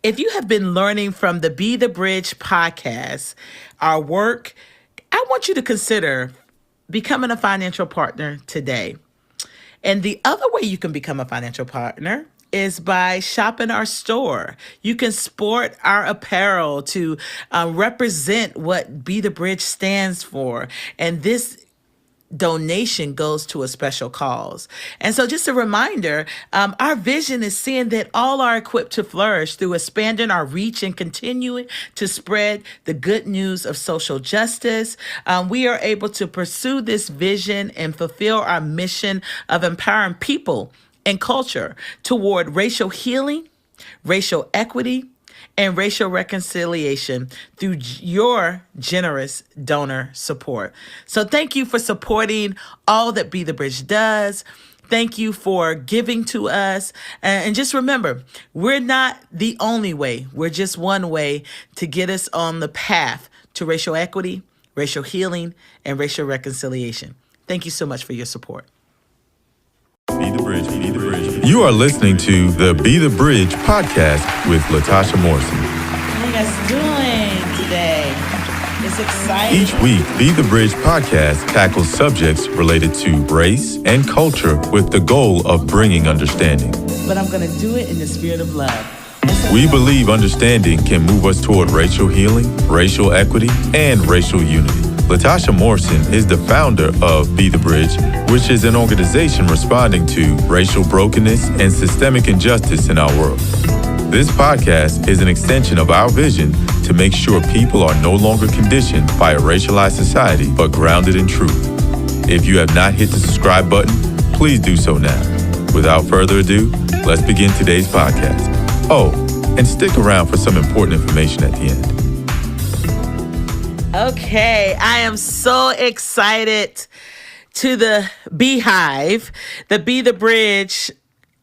If you have been learning from the Be the Bridge podcast, our work, I want you to consider becoming a financial partner today. And the other way you can become a financial partner is by shopping our store. You can sport our apparel to represent what Be the Bridge stands for. And this donation goes to a special cause. And so, just a reminder, our vision is seeing that all are equipped to flourish through expanding our reach and continuing to spread the good news of social justice. We are able to pursue this vision and fulfill our mission of empowering people and culture toward racial healing, racial equity, and racial reconciliation through your generous donor support. So thank you for supporting all that Be the Bridge does. Thank you for giving to us. And just remember, we're not the only way. We're just one way to get us on the path to racial equity, racial healing, and racial reconciliation. Thank you so much for your support. Be the Bridge, Be the Bridge. You are listening to the Be the Bridge podcast with Latasha Morrison. How you guys doing today? It's exciting. Each week, Be the Bridge podcast tackles subjects related to race and culture with the goal of bringing understanding. But I'm going to do it in the spirit of love. We believe understanding can move us toward racial healing, racial equity, and racial unity. Latasha Morrison is the founder of Be the Bridge, which is an organization responding to racial brokenness and systemic injustice in our world. This podcast is an extension of our vision to make sure people are no longer conditioned by a racialized society, but grounded in truth. If you have not hit the subscribe button, please do so now. Without further ado, let's begin today's podcast. Oh, and stick around for some important information at the end. Okay, I am so excited to the Beehive, the Be the Bridge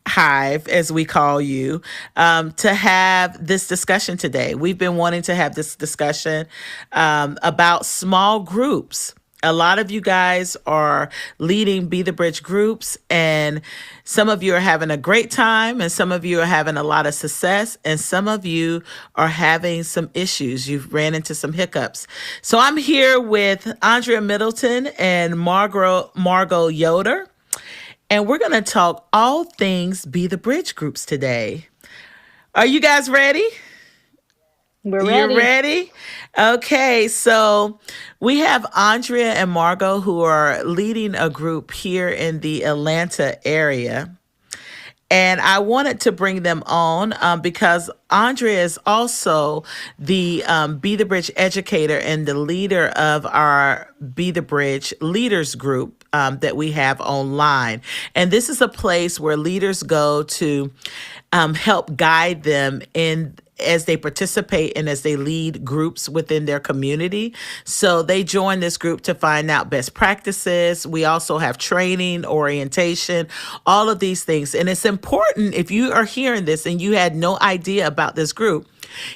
Hive, as we call you, to have this discussion today. We've been wanting to have this discussion about small groups. A lot of you guys are leading Be the Bridge groups, and some of you are having a great time, and some of you are having a lot of success, and some of you are having some issues. You've ran into some hiccups. So I'm here with Andrea Middleton and Margo Yoder, and we're going to talk all things Be the Bridge groups today. Are you guys ready? We're ready. You're ready? Okay, so we have Andrea and Margo who are leading a group here in the Atlanta area. And I wanted to bring them on because Andrea is also the Be the Bridge educator and the leader of our Be the Bridge leaders group that we have online. And this is a place where leaders go to help guide them in as they participate and as they lead groups within their community. So they join this group to find out best practices. We also have training, orientation, all of these things. And it's important, if you are hearing this and you had no idea about this group,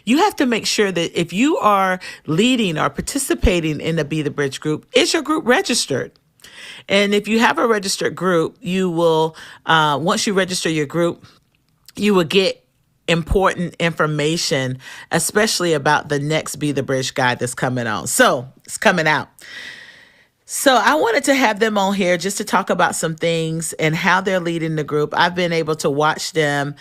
you have to make sure that if you are leading or participating in the Be the Bridge group, is your group registered? And if you have a registered group, you will, once you register your group, you will get important information, especially about the next Be the Bridge guide that's coming on. So it's coming out. So I wanted to have them on here just to talk about some things and how they're leading the group. I've been able to watch them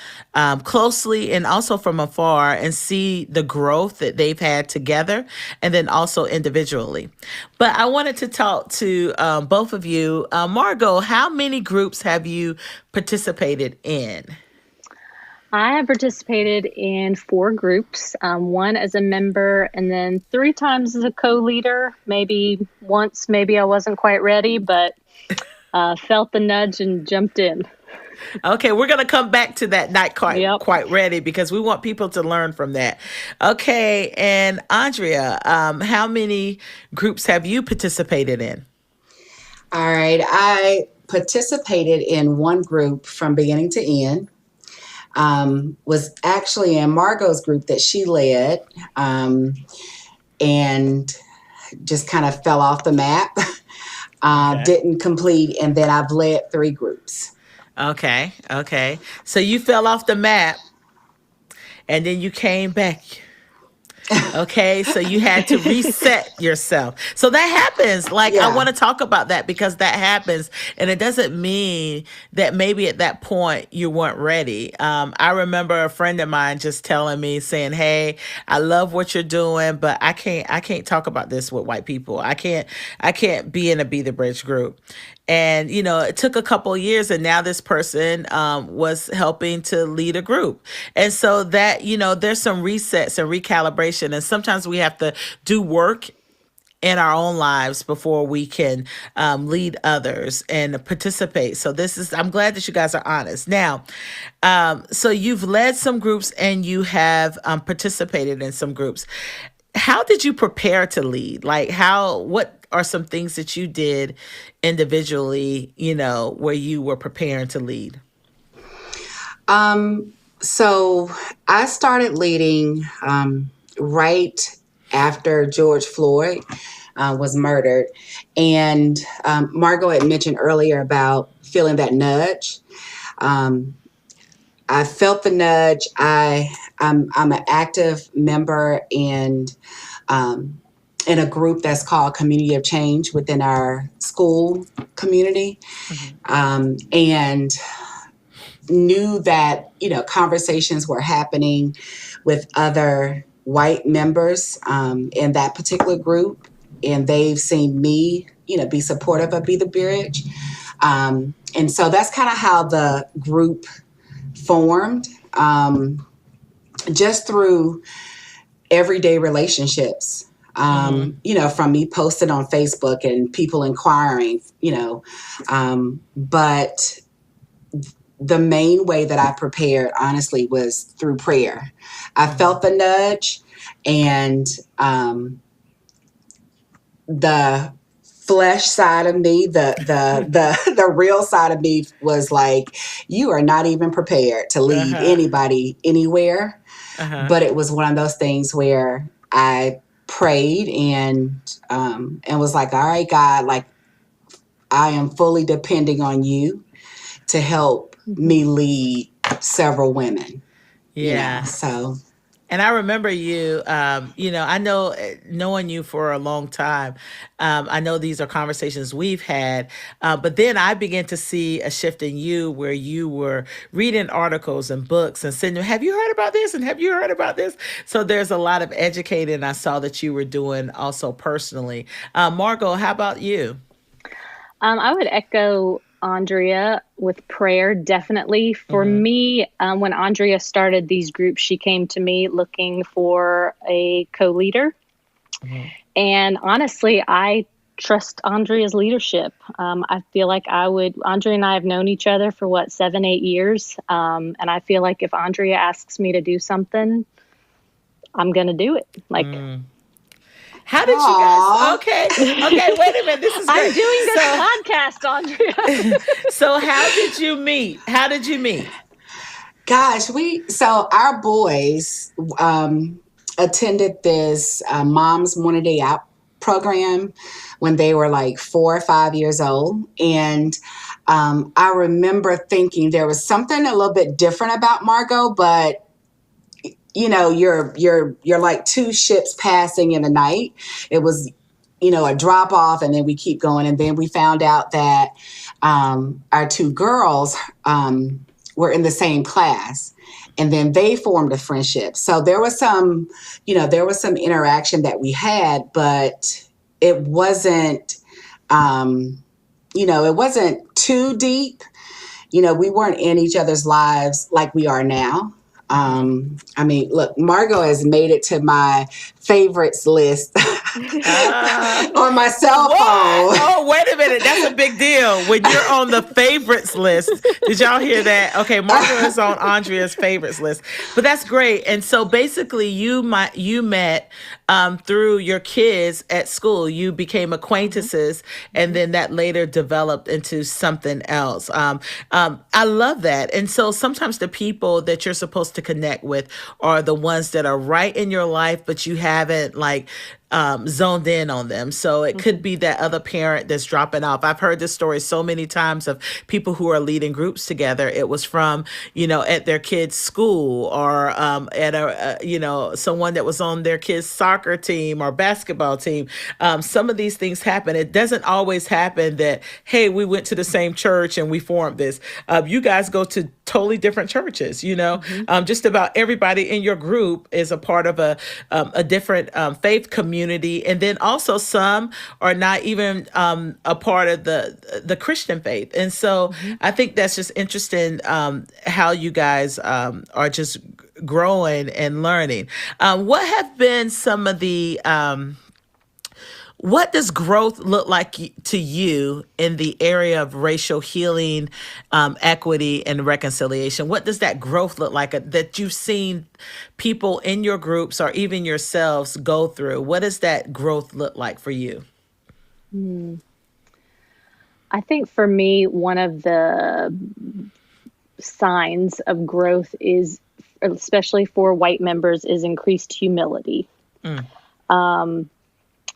closely and also from afar and see the growth that they've had together and then also individually. But I wanted to talk to both of you. Margo, how many groups have you participated in? I have participated in 4 groups, one as a member and then 3 times as a co-leader. Maybe once, maybe I wasn't quite ready, but felt the nudge and jumped in. Okay, we're going to come back to that not quite ready because we want people to learn from that. Okay, and Andrea, how many groups have you participated in? All right, I participated in one group from beginning to end. Was actually in Margo's group that she led, and just kind of fell off the map, didn't complete, and then I've led 3 groups. Okay. So you fell off the map, and then you came back. Okay, so you had to reset yourself. So that happens. Like, I Yeah. want to talk about that because that happens. And it doesn't mean that maybe at that point you weren't ready. I remember a friend of mine just telling me, saying, "Hey, I love what you're doing, but I can't talk about this with white people. I can't be in a Be the Bridge group." And it took a couple of years, and now this person was helping to lead a group. And so that there's some resets and recalibration, and sometimes we have to do work in our own lives before we can lead others and participate. So I'm glad that you guys are honest. Now, so you've led some groups and you have participated in some groups. How did you prepare to lead? Like, what are some things that you did individually, where you were preparing to lead? So I started leading right after George Floyd was murdered. And Margo had mentioned earlier about feeling that nudge. I felt the nudge. I'm an active member in a group that's called Community of Change within our school community, and knew that conversations were happening with other white members in that particular group, and they've seen me be supportive of Be the Bridge, and so that's kind of how the group formed, just through everyday relationships. From me posting on Facebook and people inquiring, but the main way that I prepared, honestly, was through prayer. I felt the nudge, and the flesh side of me, the real side of me was like, you are not even prepared to lead anybody anywhere. But it was one of those things where I prayed and was like, all right, God, like, I am fully depending on you to help me lead several women. Yeah. So. And I remember you, I know, knowing you for a long time, I know these are conversations we've had, but then I began to see a shift in you where you were reading articles and books and saying, have you heard about this? And have you heard about this? So there's a lot of educating I saw that you were doing also personally. Margo, how about you? I would echo Andrea with prayer, definitely. For me, when Andrea started these groups, she came to me looking for a co-leader. And honestly, I trust Andrea's leadership. I feel like Andrea and I have known each other for 7-8 years. And I feel like if Andrea asks me to do something, I'm going to do it. Like, how did you guys? Okay. Wait a minute. This is great. I'm doing this podcast, Andrea. So how did you meet? Gosh, so our boys attended this Mom's Morning Day Out program when they were like 4 or 5 years old, and I remember thinking there was something a little bit different about Margo, but you're like two ships passing in the night. It was, a drop off, and then we keep going. And then we found out that our two girls were in the same class, and then they formed a friendship. So there was some interaction that we had, but it wasn't, it wasn't too deep. We weren't in each other's lives like we are now. Look, Margo has made it to my favorites list on my cell phone. Oh, wait a minute. That's a big deal. When you're on the favorites list, did y'all hear that? Okay, Margo is on Andrea's favorites list. But that's great. And so basically you met through your kids at school. You became acquaintances, and then that later developed into something else. I love that. And so sometimes the people that you're supposed to connect with are the ones that are right in your life, but you haven't zoned in on them. So it could be that other parent that's dropping off. I've heard this story so many times of people who are leading groups together. It was from, at their kids' school, or at someone that was on their kids' soccer team or basketball team. Some of these things happen. It doesn't always happen that, hey, we went to the same church and we formed this. You guys go to totally different churches, just about everybody in your group is a part of a different faith community. And then also some are not even a part of the Christian faith. And so I think that's just interesting, how you guys are just growing and learning. What have been some of the what does growth look like to you in the area of racial healing, equity, and reconciliation? What does that growth look like that you've seen people in your groups or even yourselves go through? What does that growth look like for you? I think for me, one of the signs of growth is, especially for white members, is increased humility.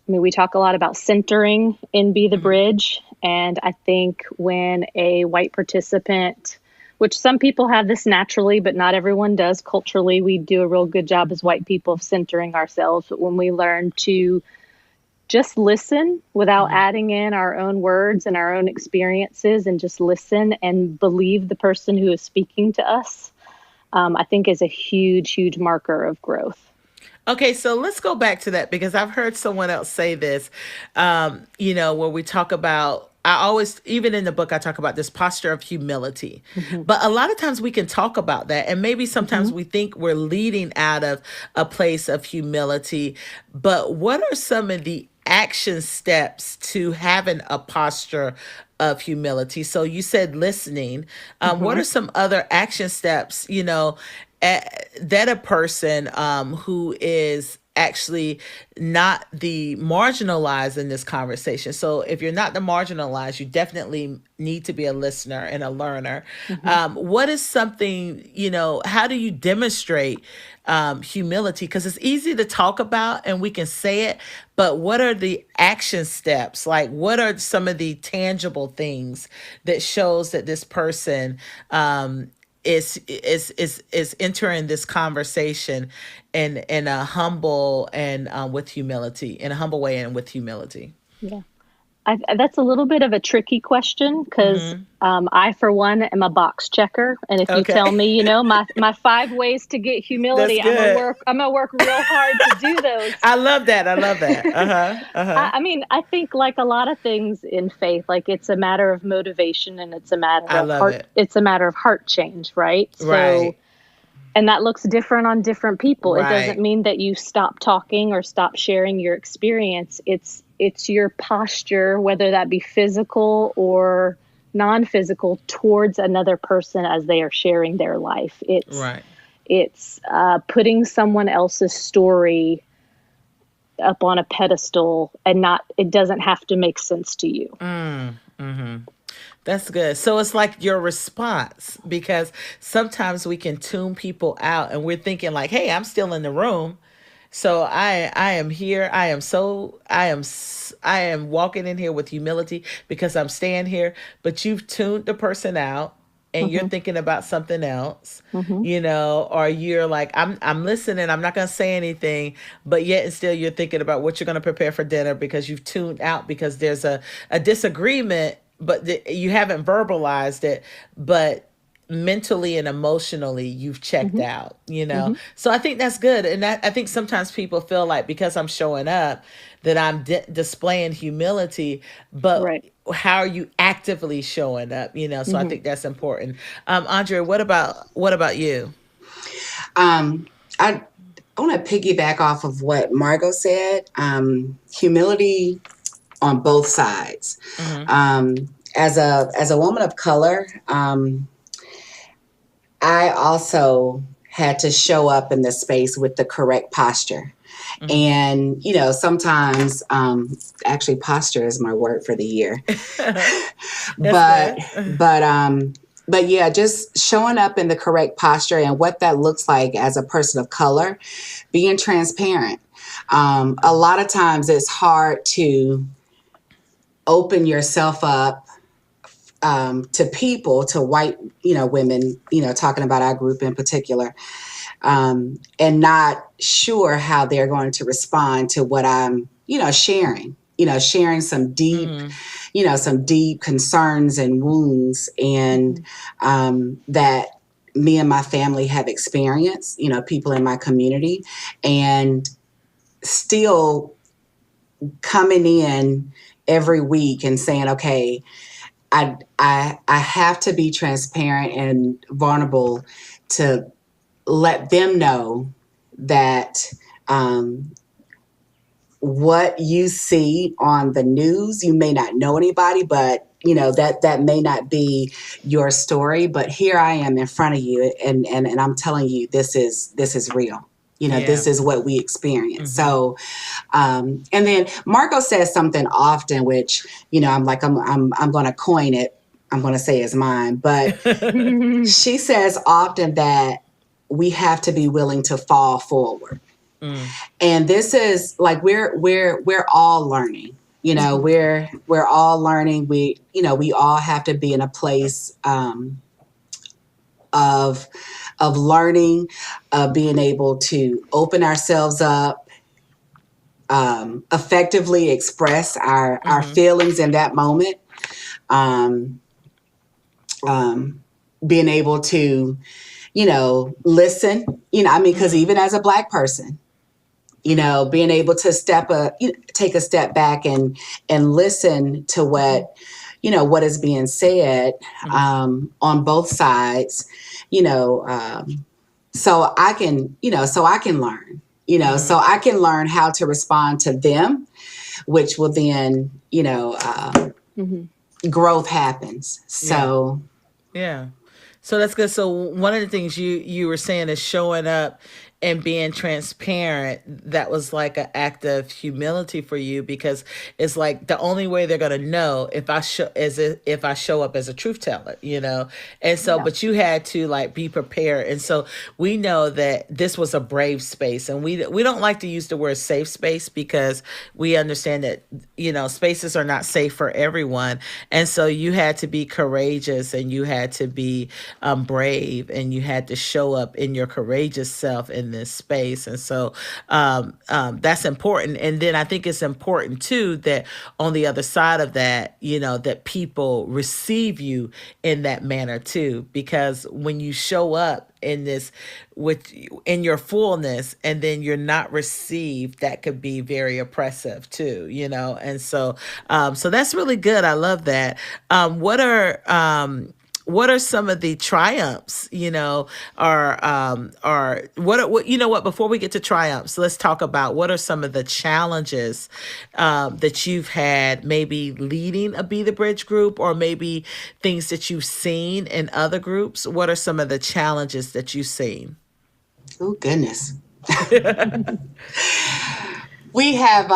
We talk a lot about centering in Be the Bridge. And I think when a white participant, which some people have this naturally, but not everyone does culturally, we do a real good job as white people of centering ourselves. But when we learn to just listen without adding in our own words and our own experiences, and just listen and believe the person who is speaking to us, I think is a huge, huge marker of growth. Okay, so let's go back to that, because I've heard someone else say this, where we talk about, I always, even in the book, I talk about this posture of humility. But a lot of times we can talk about that, and maybe sometimes we think we're leading out of a place of humility. But what are some of the action steps to having a posture of humility? So you said listening. What are some other action steps, that a person who is actually not the marginalized in this conversation? So if you're not the marginalized, you definitely need to be a listener and a learner. What is something, how do you demonstrate humility? Because it's easy to talk about and we can say it, but what are the action steps? Like, what are some of the tangible things that shows that this person is entering this conversation in a humble and with humility, in a humble way and with humility? Yeah. That's a little bit of a tricky question, because I, for one, am a box checker. And if you tell me, my 5 ways to get humility, I'm gonna work real hard to do those. I love that. I think, like a lot of things in faith, like, it's a matter of motivation, and it's a matter of heart. It's a matter of heart change, right? Right. So, and that looks different on different people. Right. It doesn't mean that you stop talking or stop sharing your experience. It's your posture, whether that be physical or non-physical, towards another person as they are sharing their life. It's putting someone else's story up on a pedestal, and it doesn't have to make sense to you. That's good. So it's like your response, because sometimes we can tune people out and we're thinking like, hey, I'm still in the room. So I am here. I am walking in here with humility because I'm staying here. But you've tuned the person out, and you're thinking about something else, or you're like, I'm listening. I'm not going to say anything, but yet and still you're thinking about what you're going to prepare for dinner, because you've tuned out because there's a disagreement, but you haven't verbalized it, but mentally and emotionally you've checked out, So I think that's good. And I think sometimes people feel like, because I'm showing up, that I'm displaying humility, but how are you actively showing up, So I think that's important. Andrea, what about you? I want to piggyback off of what Margo said. Humility on both sides. As a woman of color, I also had to show up in this space with the correct posture. And, sometimes, actually posture is my word for the year. but but yeah, just showing up in the correct posture and what that looks like as a person of color, being transparent. A lot of times it's hard to open yourself up to people, to white, women, talking about our group in particular, and not sure how they're going to respond to what I'm, sharing. Sharing some deep concerns and wounds, and that me and my family have experienced. People in my community, and still coming in every week and saying, okay, I have to be transparent and vulnerable to let them know that what you see on the news, you may not know anybody, but that may not be your story. But here I am in front of you, and I'm telling you, this is real. This is what we experience. So, and then Margo says something often, which I'm going to coin it. I'm going to say it's mine, but she says often that we have to be willing to fall forward. And this is like we're all learning. We're all learning. We all have to be in a place of learning, of being able to open ourselves up, effectively express our feelings in that moment, being able to listen. Because even as a Black person, being able to take a step back and listen to what is being said on both sides, so I can learn, so I can learn how to respond to them, which will then, growth happens. So, yeah. So that's good. So one of the things you were saying is showing up and being transparent. That was like an act of humility for you, because it's like the only way they're gonna know if I show up as a truth teller, And so, but you had to like be prepared, and so we know that this was a brave space, and we don't like to use the word safe space, because we understand that spaces are not safe for everyone, and so you had to be courageous, and you had to be brave, and you had to show up in your courageous self in this space. And so that's important. And then I think it's important too that on the other side of that, that people receive you in that manner too, because when you show up in your fullness and then you're not received, that could be very oppressive too, And so so that's really good. I love that. What are some of the triumphs, before we get to triumphs, let's talk about what are some of the challenges that you've had, maybe leading a Be the Bridge group, or maybe things that you've seen in other groups. What are some of the challenges that you've seen? Oh, goodness. We have,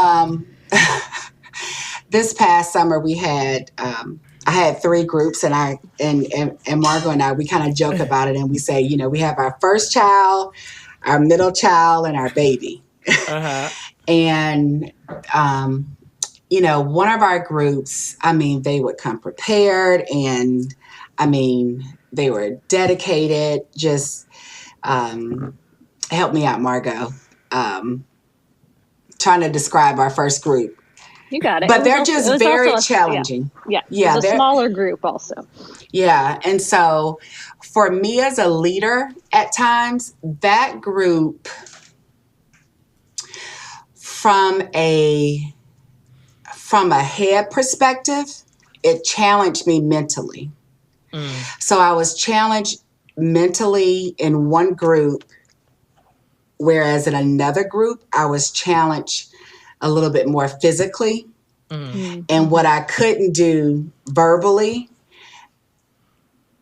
this past summer, I had 3 groups, and Margo and I, we kind of joke about it, and we say, we have our first child, our middle child, and our baby. And, one of our groups, they would come prepared, and they were dedicated. Just help me out, Margo. Trying to describe our first group. You got it. But they're just very challenging. Yeah. It's a smaller group also. Yeah. And so for me as a leader at times, that group, from a head perspective, it challenged me mentally. So I was challenged mentally in one group, whereas in another group, I was challenged a little bit more physically. And what I couldn't do verbally,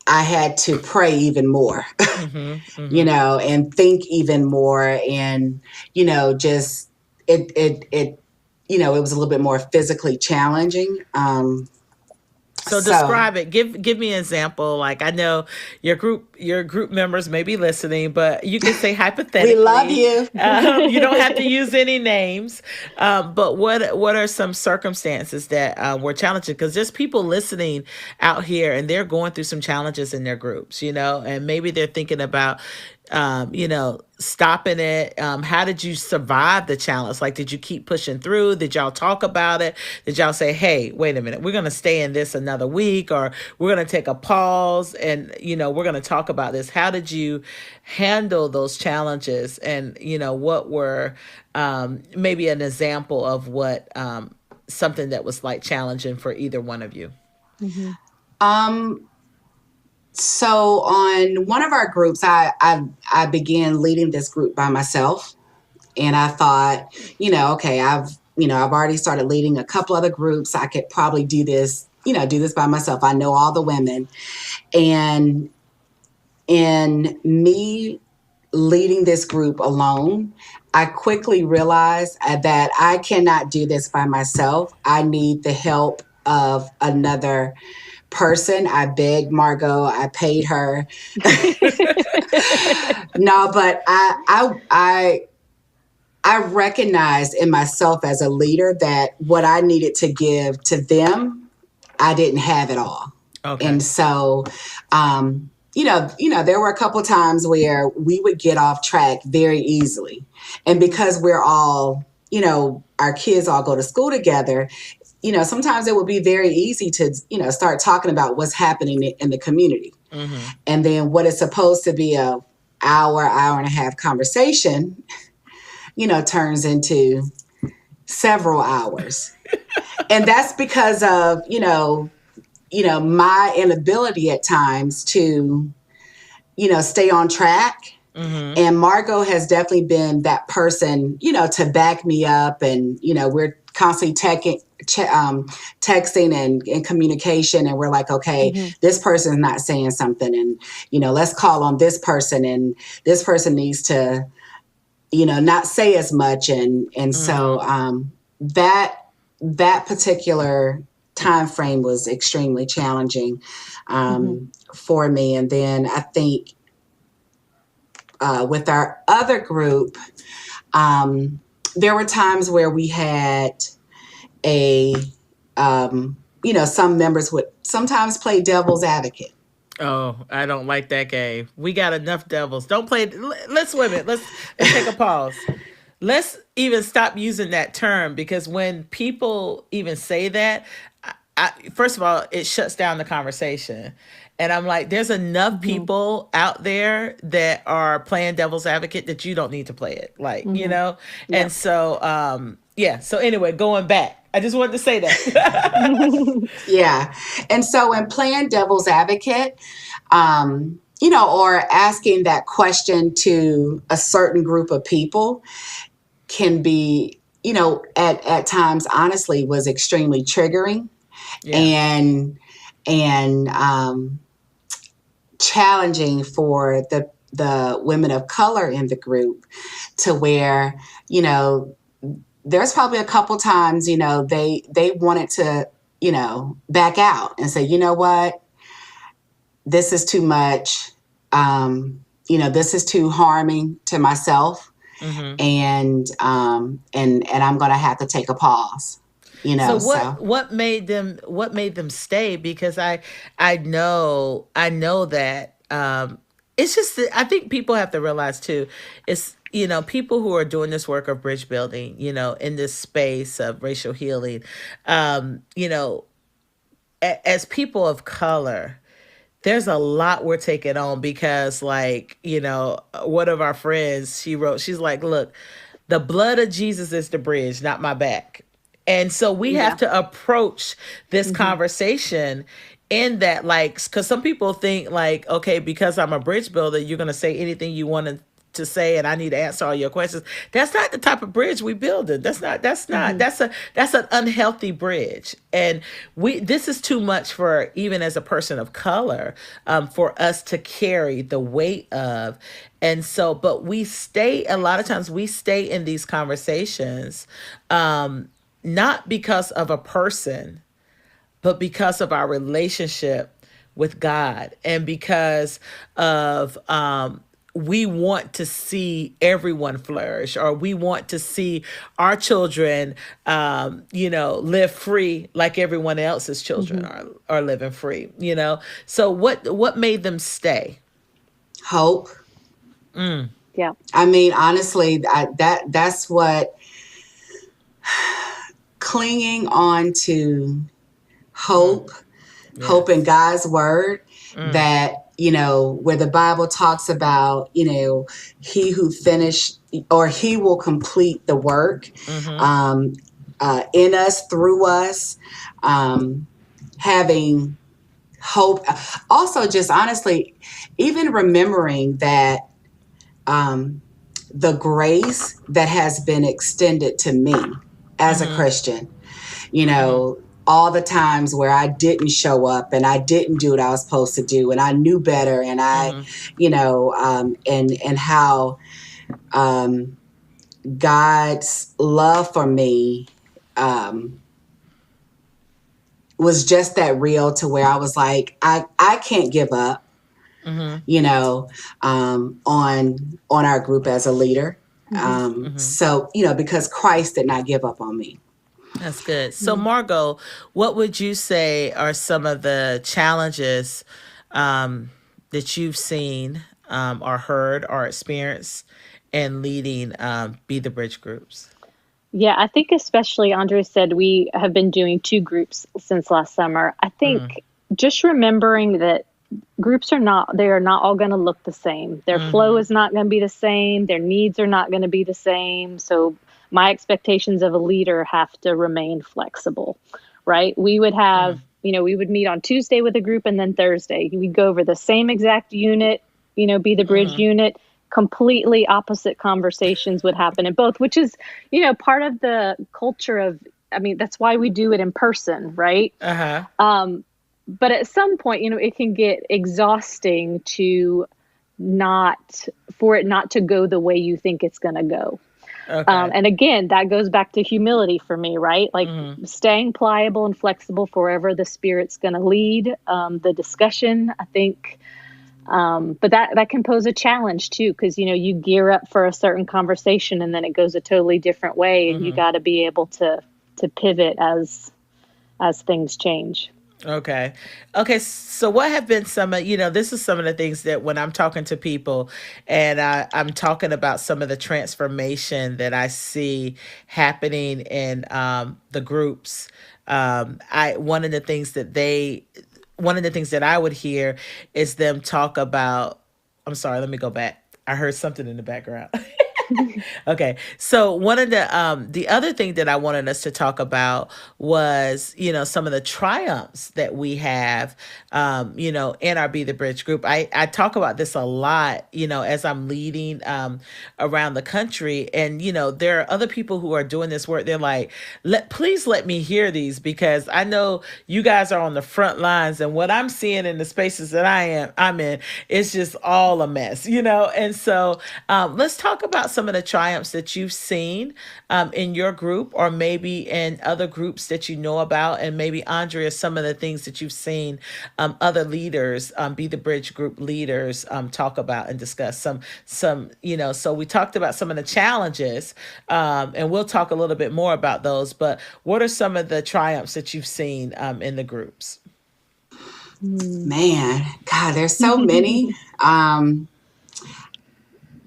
I had to pray even more, and think even more. And, just it was a little bit more physically challenging. So So describe it. Give me an example. Like I know your group members may be listening, but you can say we love hypothetically. you. You don't have to use any names. But what are some circumstances that were challenging? Because there's people listening out here, and they're going through some challenges in their groups. And maybe they're thinking about stopping it. How did you survive the challenge? Like, did you keep pushing through? Did y'all talk about it? Did y'all say, hey, wait a minute, we're going to stay in this another week, or we're going to take a pause and, we're going to talk about this? How did you handle those challenges? And, what were maybe an example of what something that was like challenging for either one of you? Mm-hmm. So on one of our groups, I began leading this group by myself, and I thought, okay, I've already started leading a couple other groups. I could probably do this by myself. I know all the women, and in me leading this group alone, I quickly realized that I cannot do this by myself. I need the help of another person. I begged Margo. I paid her. No, but I recognized in myself as a leader that what I needed to give to them, I didn't have it all. Okay. And so, there were a couple times where we would get off track very easily. And because we're all, our kids all go to school together, sometimes it would be very easy to, start talking about what's happening in the community. Mm-hmm. And then what is supposed to be a hour and a half conversation, turns into several hours. And that's because of, my inability at times to, stay on track. Mm-hmm. And Margo has definitely been that person, to back me up. And, we're constantly texting and communication. And we're like, okay, Mm-hmm. this person's not saying something. And, let's call on this person. And this person needs to, not say as much. And so that particular time frame was extremely challenging for me. And then I think with our other group, there were times where we had some members would sometimes play devil's advocate. Oh, I don't like that game. We got enough devils. Don't play. Let's women. Let's take a pause. Let's even stop using that term, because when people even say that, first of all, it shuts down the conversation. And I'm like, there's enough people out there that are playing devil's advocate that you don't need to play it. Like, Yep. And so, yeah. So anyway, going back, I just wanted to say that. Yeah. And so in playing devil's advocate, or asking that question to a certain group of people can be, at times, honestly, was extremely triggering Yeah. and challenging for the women of color in the group, to where, there's probably a couple times, they wanted to, back out and say, you know what, this is too much. This is too harming to myself. Mm-hmm. And I'm going to have to take a pause. So So what made them stay? Because I know that it's just that I think people have to realize too, it's people who are doing this work of bridge building, in this space of racial healing, as people of color, there's a lot we're taking on, because like, one of our friends, she's like, look, the blood of Jesus is the bridge, not my back. And so we have Yeah. to approach this Mm-hmm. conversation in that, like, because some people think like, okay, because I'm a bridge builder, you're going to say anything you want to say, and I need to answer all your questions. That's not the type of bridge we building. That's not, Mm-hmm. that's an unhealthy bridge. And this is too much for, even as a person of color, for us to carry the weight of. And so, but a lot of times we stay in these conversations, not because of a person, but because of our relationship with God, and because of we want to see everyone flourish, or we want to see our children, live free like everyone else's children are living free. So what made them stay? Hope. Yeah. I mean, honestly, that's what, clinging on to hope, hope in God's word, that, where the Bible talks about, he who finished, or he will complete the work in us, through us, having hope. Also, just honestly, even remembering that the grace that has been extended to me as a Christian, all the times where I didn't show up and I didn't do what I was supposed to do, and I knew better, and and how God's love for me was just that real, to where I was like, I can't give up, on our group as a leader. So, because Christ did not give up on me. That's good. So, Margo, what would you say are some of the challenges that you've seen, or heard, or experienced in leading Be the Bridge groups? Yeah, I think especially Andrea said we have been doing 2 groups since last summer. I think just remembering that groups are not all going to look the same. Their flow is not going to be the same. Their needs are not going to be the same. So my expectations of a leader have to remain flexible, right? We would have, we would meet on Tuesday with a group, and then Thursday we'd go over the same exact unit, Be the Bridge unit. Completely opposite conversations would happen in both, which is, part of the culture of, that's why we do it in person, right? But at some point, it can get exhausting for it not to go the way you think it's going to go. Okay. And again, that goes back to humility for me, right? Like staying pliable and flexible for wherever the Spirit's going to lead the discussion, I think. But that can pose a challenge too, because, you gear up for a certain conversation and then it goes a totally different way, and you got to be able to pivot as things change. Okay. So what have been some of, this is some of the things that when I'm talking to people and I'm talking about some of the transformation that I see happening in the groups, one of the things that I would hear is them talk about, I'm sorry, let me go back. I heard something in the background. Okay. So one of the other thing that I wanted us to talk about was, some of the triumphs that we have, in our Be the Bridge group. I talk about this a lot, as I'm leading around the country, and, there are other people who are doing this work. They're like, please let me hear these, because I know you guys are on the front lines, and what I'm seeing in the spaces that I'm in, it's just all a mess, and so let's talk about some of the triumphs that you've seen in your group, or maybe in other groups that you know about, and maybe Andrea, some of the things that you've seen other leaders, Be the Bridge group leaders, talk about and discuss. Some so we talked about some of the challenges, and we'll talk a little bit more about those. But what are some of the triumphs that you've seen in the groups? Man, God, there's so many.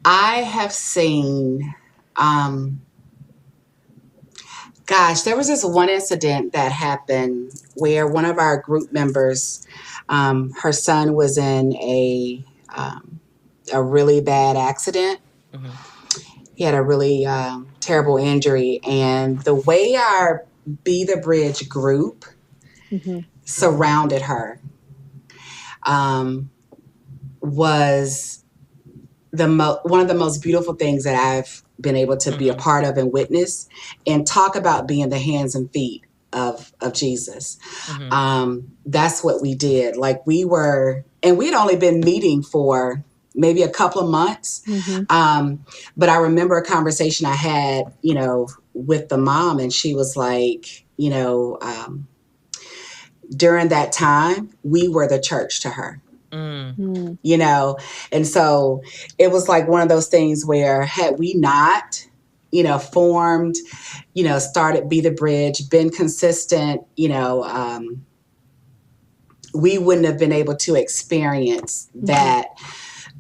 I have seen, there was this one incident that happened where one of our group members, her son was in a really bad accident. He had a really terrible injury, and the way our Be the Bridge group surrounded her was one of the most beautiful things that I've been able to be a part of and witness, and talk about being the hands and feet of Jesus. That's what we did. Like we'd only been meeting for maybe a couple of months. But I remember a conversation I had, with the mom, and she was like, during that time, we were the church to her. Mm. You know, and so it was like one of those things where had we not, formed, started Be the Bridge, been consistent, we wouldn't have been able to experience that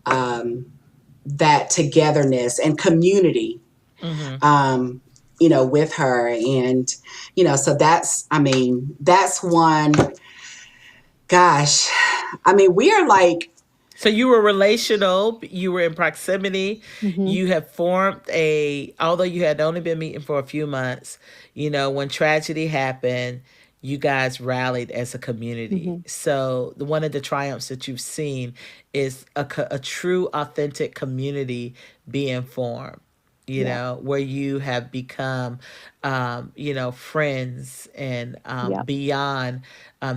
that togetherness and community, with her. And, so that's one, gosh, we are like, So you were relational, you were in proximity, you have formed although you had only been meeting for a few months, when tragedy happened, you guys rallied as a community. So one of the triumphs that you've seen is a true, authentic community being formed. Where you have become, friends and beyond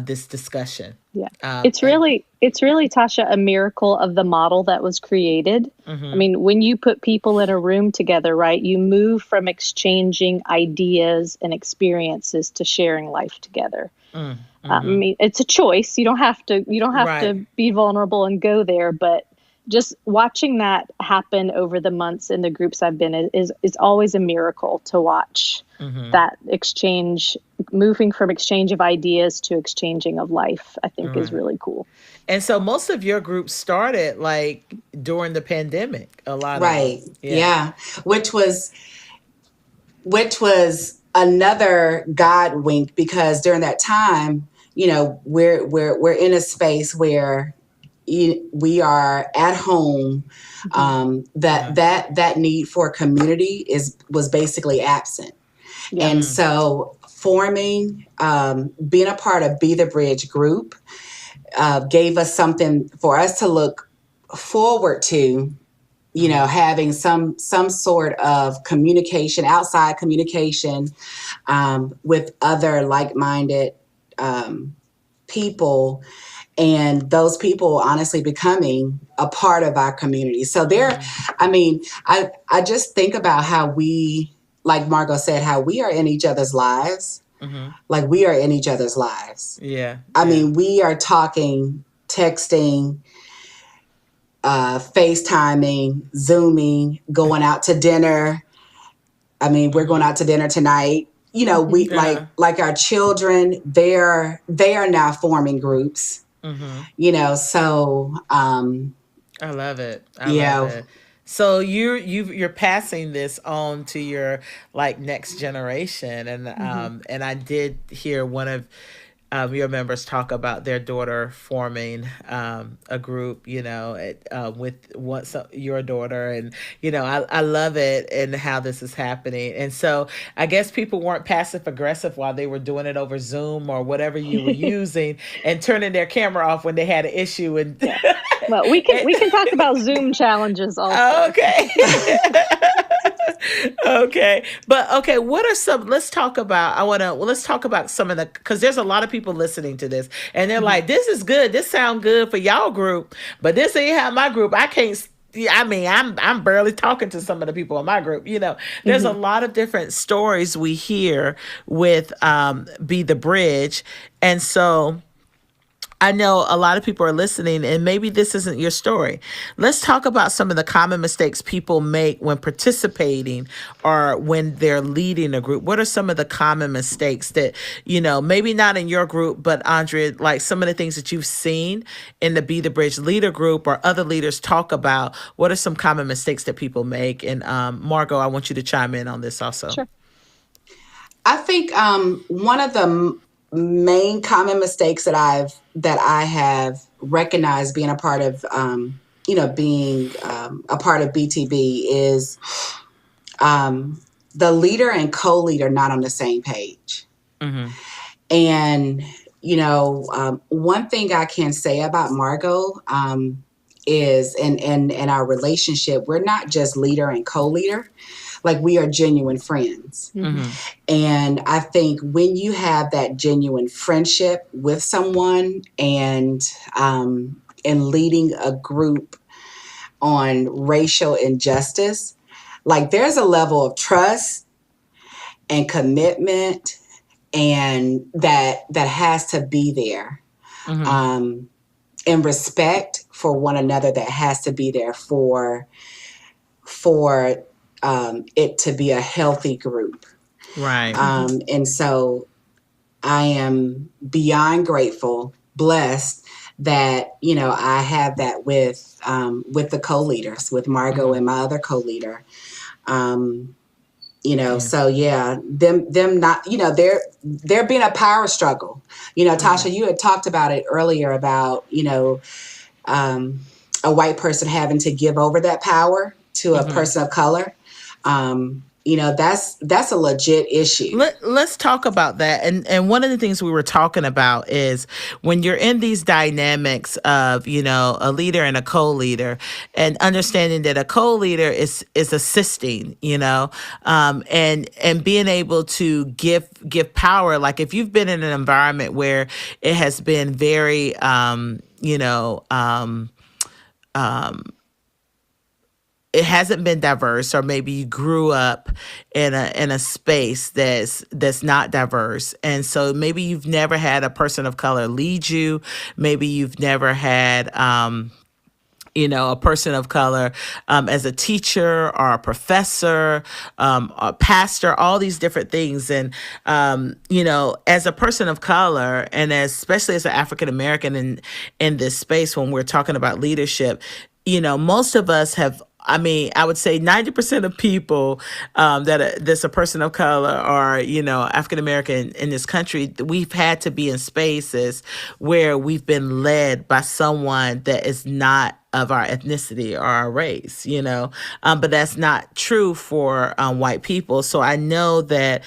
this discussion. Yeah. Um, It's and really, Tasha, a miracle of the model that was created. I mean, when you put people in a room together, right, you move from exchanging ideas and experiences to sharing life together. I mean, it's a choice. You don't have Right. to be vulnerable and go there, but just watching that happen over the months in the groups I've been in is always a miracle to watch that exchange, moving from exchange of ideas to exchanging of life, I think is really cool. And so most of your group started like during the pandemic. A lot of them. right. Yeah. Yeah. Which was another God wink, because during that time, we're in a space where we are at home. That need for community was basically absent. Yeah. And so forming, being a part of Be the Bridge group, gave us something for us to look forward to, having some sort of communication, outside communication, with other like-minded people, and those people honestly becoming a part of our community. So I just think about how we, like Margo said, how we are in each other's lives. Like we are in each other's lives. Yeah. We are talking, texting, FaceTiming, Zooming, going out to dinner. We're going out to dinner tonight. We like our children, they are now forming groups. So I love it. I yeah. love it. So you're passing this on to your like next generation, and I did hear one of your members talk about their daughter forming a group, with your daughter, and I love it and how this is happening. And so I guess people weren't passive aggressive while they were doing it over Zoom or whatever you were using, and turning their camera off when they had an issue. And well, we can talk about Zoom challenges also. Okay. Okay. But okay, what are some, let's talk about, let's talk about some of the, because there's a lot of people listening to this and they're like, this is good. This sound good for y'all group, but this ain't how my group, I can't, I'm barely talking to some of the people in my group. There's a lot of different stories we hear with Be the Bridge. And so I know a lot of people are listening and maybe this isn't your story. Let's talk about some of the common mistakes people make when participating or when they're leading a group. What are some of the common mistakes that, maybe not in your group, but Andrea, like some of the things that you've seen in the Be the Bridge leader group or other leaders talk about? What are some common mistakes that people make? And Margo, I want you to chime in on this also. Sure. I think one of the main common mistakes that I have recognized being a part of, being a part of BTB is the leader and co-leader not on the same page. And, one thing I can say about Margo is, and our relationship, we're not just leader and co-leader. Like we are genuine friends. And I think when you have that genuine friendship with someone and leading a group on racial injustice, like there's a level of trust and commitment and that has to be there. And respect for one another that has to be there for it to be a healthy group. Right. And so I am beyond grateful, blessed that, I have that with the co-leaders, with Margo and my other co-leader. So yeah, them not, there being a power struggle. Tasha, you had talked about it earlier about, a white person having to give over that power to a person of color. That's a legit issue. Let's talk about that. And one of the things we were talking about is when you're in these dynamics of, a leader and a co-leader, and understanding that a co-leader is assisting, and being able to give power. Like if you've been in an environment where it has been very, it hasn't been diverse, or maybe you grew up in a space that's not diverse, and so maybe you've never had a person of color lead you, maybe you've never had a person of color as a teacher or a professor, a pastor, all these different things. And, as a person of color, and especially as an African American in this space, when we're talking about leadership, most of us have, I would say 90% of people that's a person of color or, African American in this country, we've had to be in spaces where we've been led by someone that is not of our ethnicity or our race, but that's not true for white people. So I know that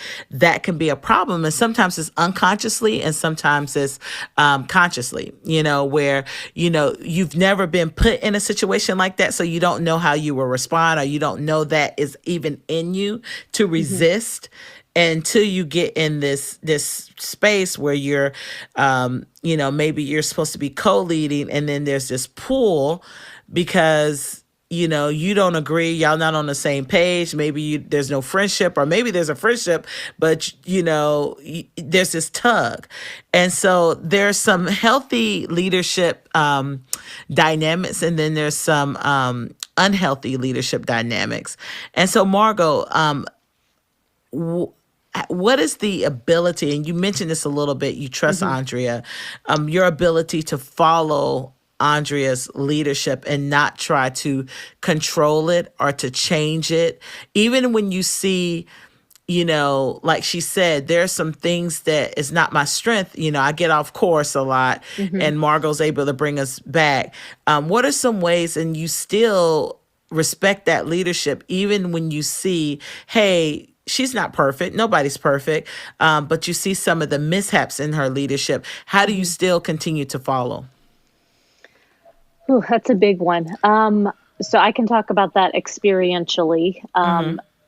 can be a problem, and sometimes it's unconsciously and sometimes it's consciously, where, you've never been put in a situation like that, so you don't know how you will respond, or you don't know that is even in you to resist until you get in this space where you're, maybe you're supposed to be co-leading, and then there's this pull because you don't agree, y'all not on the same page, maybe there's no friendship, or maybe there's a friendship, but there's this tug. And so there's some healthy leadership dynamics, and then there's some unhealthy leadership dynamics. And so Margo, what is the ability, and you mentioned this a little bit, you trust Andrea, your ability to follow Andrea's leadership and not try to control it or to change it, even when you see, like she said, there are some things that is not my strength. I get off course a lot, and Margo's able to bring us back. What are some ways, and you still respect that leadership, even when you see, hey, she's not perfect. Nobody's perfect. But you see some of the mishaps in her leadership. How do you still continue to follow? Ooh, that's a big one. So I can talk about that experientially.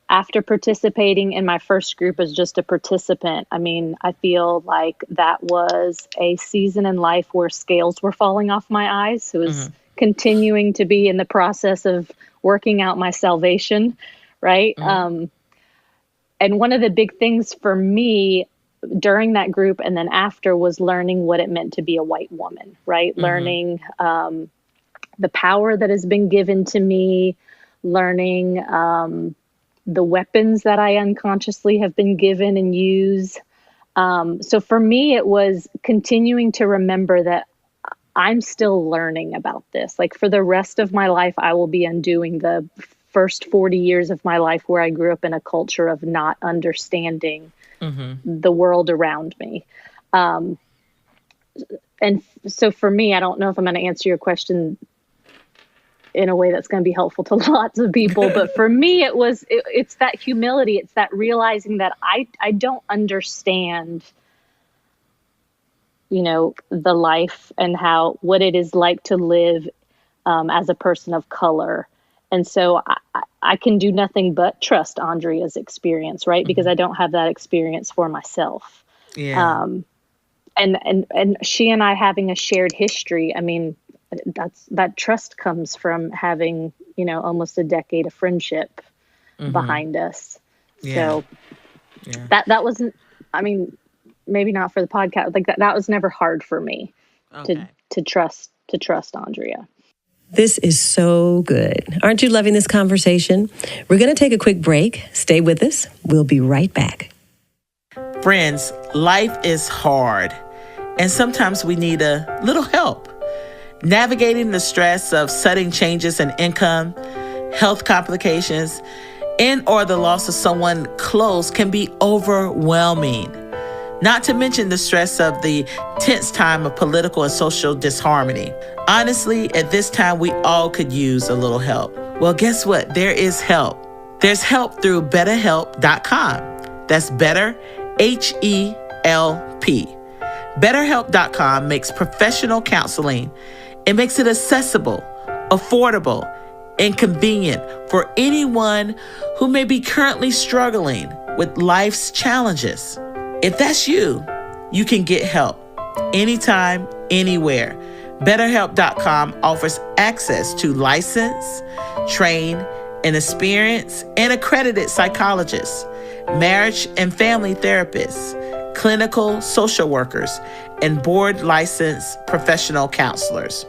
After participating in my first group as just a participant, I feel like that was a season in life where scales were falling off my eyes. So it was continuing to be in the process of working out my salvation, right? And one of the big things for me during that group and then after was learning what it meant to be a white woman, right? Learning the power that has been given to me, learning the weapons that I unconsciously have been given and use. So for me, it was continuing to remember that I'm still learning about this. Like for the rest of my life, I will be undoing the first 40 years of my life where I grew up in a culture of not understanding the world around me. And so for me, I don't know if I'm going to answer your question in a way that's going to be helpful to lots of people, but for me, it's that humility. It's that realizing that I don't understand, the life and what it is like to live as a person of color. And so I can do nothing but trust Andrea's experience, right? Because I don't have that experience for myself. Yeah. And she and I having a shared history, that trust comes from having, almost a decade of friendship behind us. Yeah. So that wasn't, maybe not for the podcast. Like that was never hard for me Okay. to trust Andrea. This is so good. Aren't you loving this conversation? We're going to take a quick break. Stay with us. We'll be right back. Friends, life is hard, and sometimes we need a little help. Navigating the stress of sudden changes in income, health complications, and or the loss of someone close can be overwhelming. Not to mention the stress of the tense time of political and social disharmony. Honestly, at this time, we all could use a little help. Well, guess what? There is help. There's help through betterhelp.com. That's better, H-E-L-P. BetterHelp.com makes professional counseling. It makes it accessible, affordable, and convenient for anyone who may be currently struggling with life's challenges. If that's you, you can get help anytime, anywhere. BetterHelp.com offers access to licensed, trained, and experienced and accredited psychologists, marriage and family therapists, clinical social workers, and board-licensed professional counselors.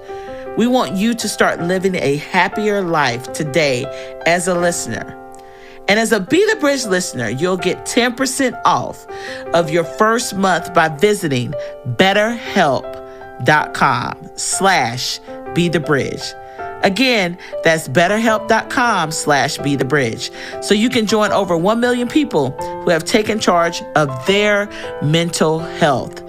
We want you to start living a happier life today as a listener. And as a Be the Bridge listener, you'll get 10% off of your first month by visiting betterhelp.com/bethebridge. Again, that's betterhelp.com/bethebridge. So you can join over 1 million people who have taken charge of their mental health.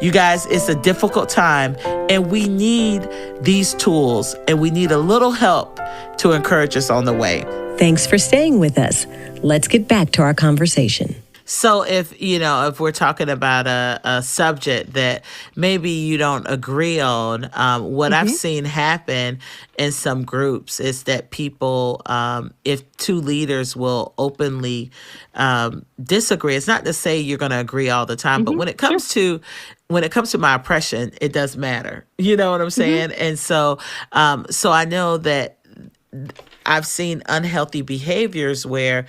You guys, it's a difficult time, and we need these tools, and we need a little help to encourage us on the way. Thanks for staying with us. Let's get back to our conversation. So if we're talking about a subject that maybe you don't agree on, what I've seen happen in some groups is that people, if two leaders will openly disagree, it's not to say you're going to agree all the time, but when it comes to my oppression, it does matter. You know what I'm saying? And so I know that I've seen unhealthy behaviors where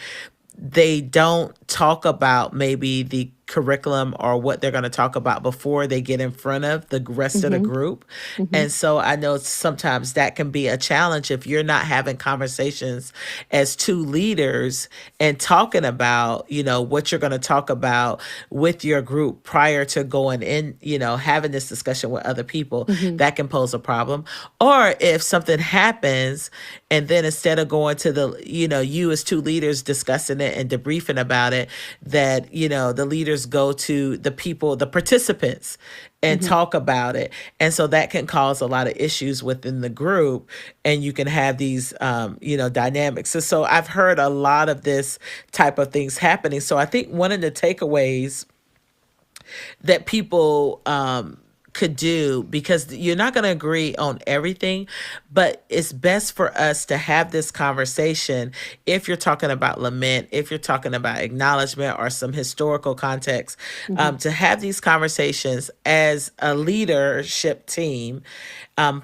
they don't talk about maybe the curriculum or what they're going to talk about before they get in front of the rest of the group. And so I know sometimes that can be a challenge if you're not having conversations as two leaders and talking about, what you're going to talk about with your group prior to going in, having this discussion with other people. That can pose a problem. Or if something happens and then instead of going to the, you as two leaders discussing it and debriefing about it, that, the leaders go to the people, the participants, and talk about it. And so that can cause a lot of issues within the group, and you can have these, dynamics. So I've heard a lot of this type of things happening. So I think one of the takeaways that people could do, because you're not going to agree on everything, but it's best for us to have this conversation if you're talking about lament, if you're talking about acknowledgement or some historical context, to have these conversations as a leadership team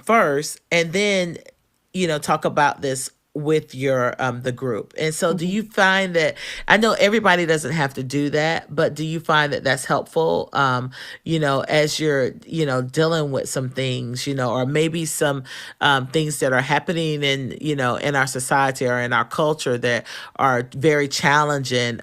first, and then, talk about this with your the group. And so do you find that, I know everybody doesn't have to do that, but do you find that that's helpful as you're dealing with some things, or maybe some things that are happening in in our society or in our culture that are very challenging?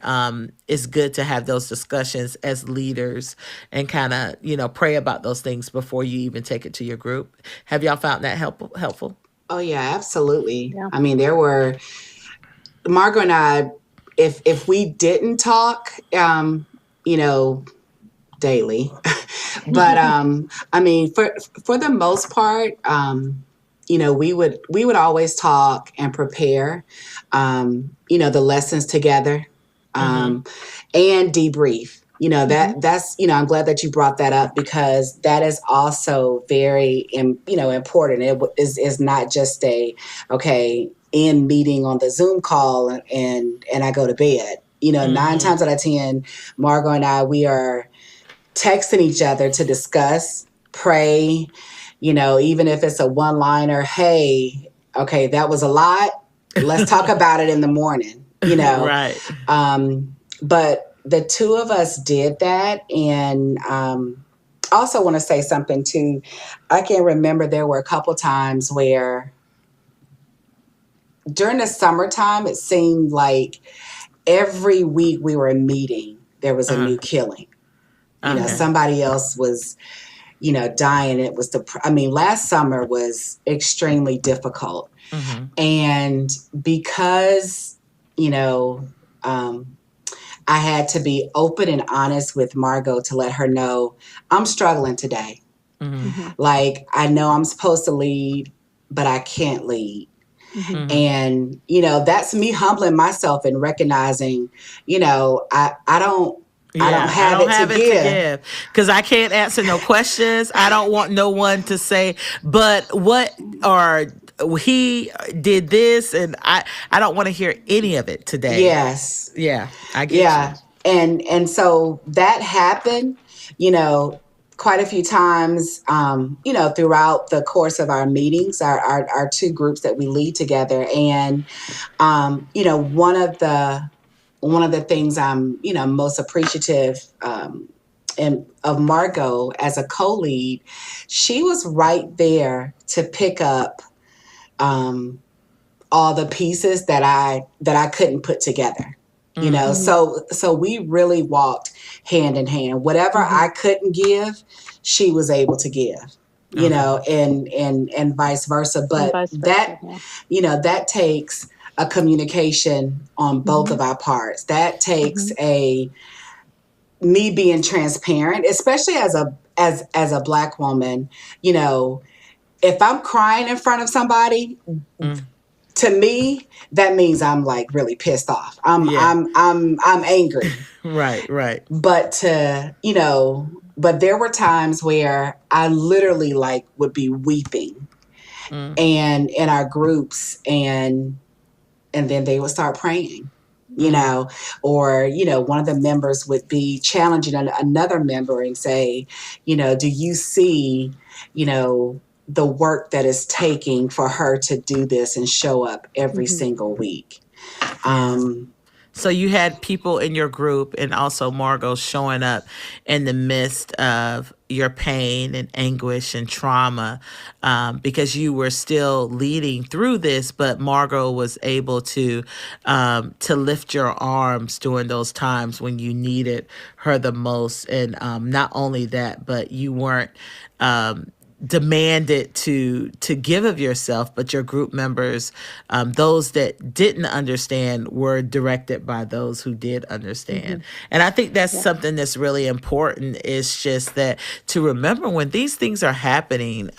It's good to have those discussions as leaders and kind of pray about those things before you even take it to your group. Have y'all found that helpful? Oh yeah, absolutely. Yeah. I mean, there were Margo and I, if we didn't talk, daily, but I mean, for the most part, we would always talk and prepare, the lessons together, and debrief. That's, I'm glad that you brought that up, because that is also very, important. It is not just end meeting on the Zoom call and I go to bed. 9 times out of 10, Margo and I, we are texting each other to discuss, pray, even if it's a one-liner, hey, okay, that was a lot. Let's talk about it in the morning, Right. But the two of us did that. And I also want to say something too. I can remember there were a couple times where during the summertime, it seemed like every week we were meeting, there was a Uh-huh. new killing. Okay. Somebody else was, dying. It was last summer was extremely difficult. Mm-hmm. And because, you know, um, I had to be open and honest with Margo to let her know I'm struggling today. Mm-hmm. Mm-hmm. Like, I know I'm supposed to lead, but I can't lead. Mm-hmm. Mm-hmm. And, that's me humbling myself and recognizing, I don't Yeah, I have don't it to have it to give. give because I can't answer no questions. I don't want no one to say, but what or he did this, and I don't want to hear any of it today. Yes. Yeah, I get you. Yeah. And so that happened, you know, quite a few times, throughout the course of our meetings, our two groups that we lead together. And, one of the things I'm, most appreciative, of Margo as a co-lead, she was right there to pick up, um, all the pieces that I couldn't put together. Mm-hmm. So we really walked hand in hand. Whatever Mm-hmm. I couldn't give, she was able to give. Okay. And vice versa. And But vice that versa. Yeah. that takes a communication on both Mm-hmm. of our parts. That takes Mm-hmm. a me being transparent, especially as a Black woman. You know, if I'm crying in front of somebody, Mm. to me, that means I'm like really pissed off. I'm Yeah. I'm I'm I'm angry. Right. Right. But there were times where I literally like would be weeping Mm. and in our groups, and then they would start praying. You Mm. know, or one of the members would be challenging another member and say, do you see, the work that it's taking for her to do this and show up every Mm-hmm. single week. Yeah. Um, So you had people in your group and also Margot showing up in the midst of your pain and anguish and trauma, because you were still leading through this, but Margot was able to lift your arms during those times when you needed her the most. And not only that, but you weren't demanded to give of yourself, but your group members, those that didn't understand, were directed by those who did Mm-hmm. understand. And I think that's Yeah. something that's really important. Is just that to remember when these things are happening.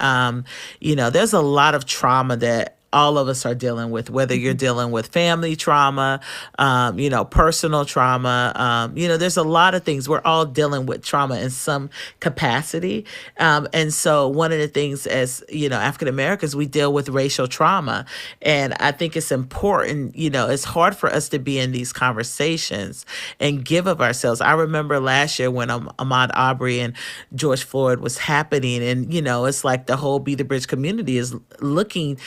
There's a lot of trauma that all of us are dealing with, whether you're Mm-hmm. dealing with family trauma, personal trauma. There's a lot of things. We're all dealing with trauma in some capacity. And so one of the things as, African Americans, we deal with racial trauma. And I think it's important, it's hard for us to be in these conversations and give of ourselves. I remember last year when Ahmaud Arbery and George Floyd was happening, and, it's like the whole Be the Bridge community is looking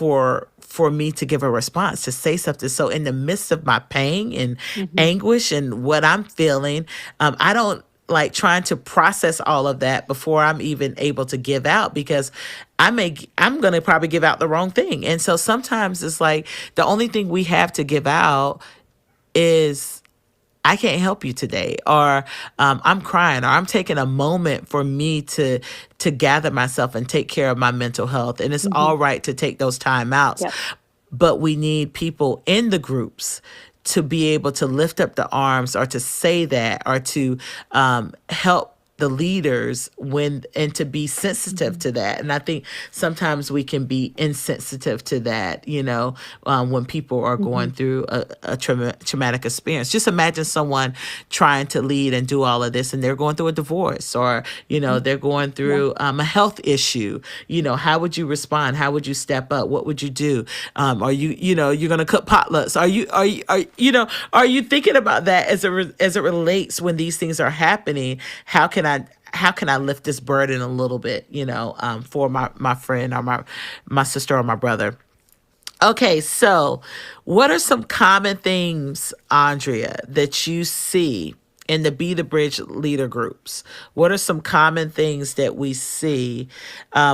for me to give a response, to say something. So in the midst of my pain and Mm-hmm. anguish and what I'm feeling, I don't like trying to process all of that before I'm even able to give out, because I'm going to probably give out the wrong thing. And so sometimes it's like the only thing we have to give out is, I can't help you today, or I'm crying, or I'm taking a moment for me to gather myself and take care of my mental health. And it's Mm-hmm. all right to take those time outs, Yep. but we need people in the groups to be able to lift up the arms, or to say that, or to help the leaders and to be sensitive Mm-hmm. to that. And I think sometimes we can be insensitive to that, when people are Mm-hmm. going through a traumatic experience. Just imagine someone trying to lead and do all of this, and they're going through a divorce, or, they're going Yeah. through a health issue. How would you respond? How would you step up? What would you do? Are you're going to cook potlucks? Are you thinking about that as it relates when these things are happening? How can I lift this burden a little bit, for my friend, or my sister, or my brother? Okay, so what are some common themes, Andrea, that you see in the Be the Bridge leader groups? What are some common things that we see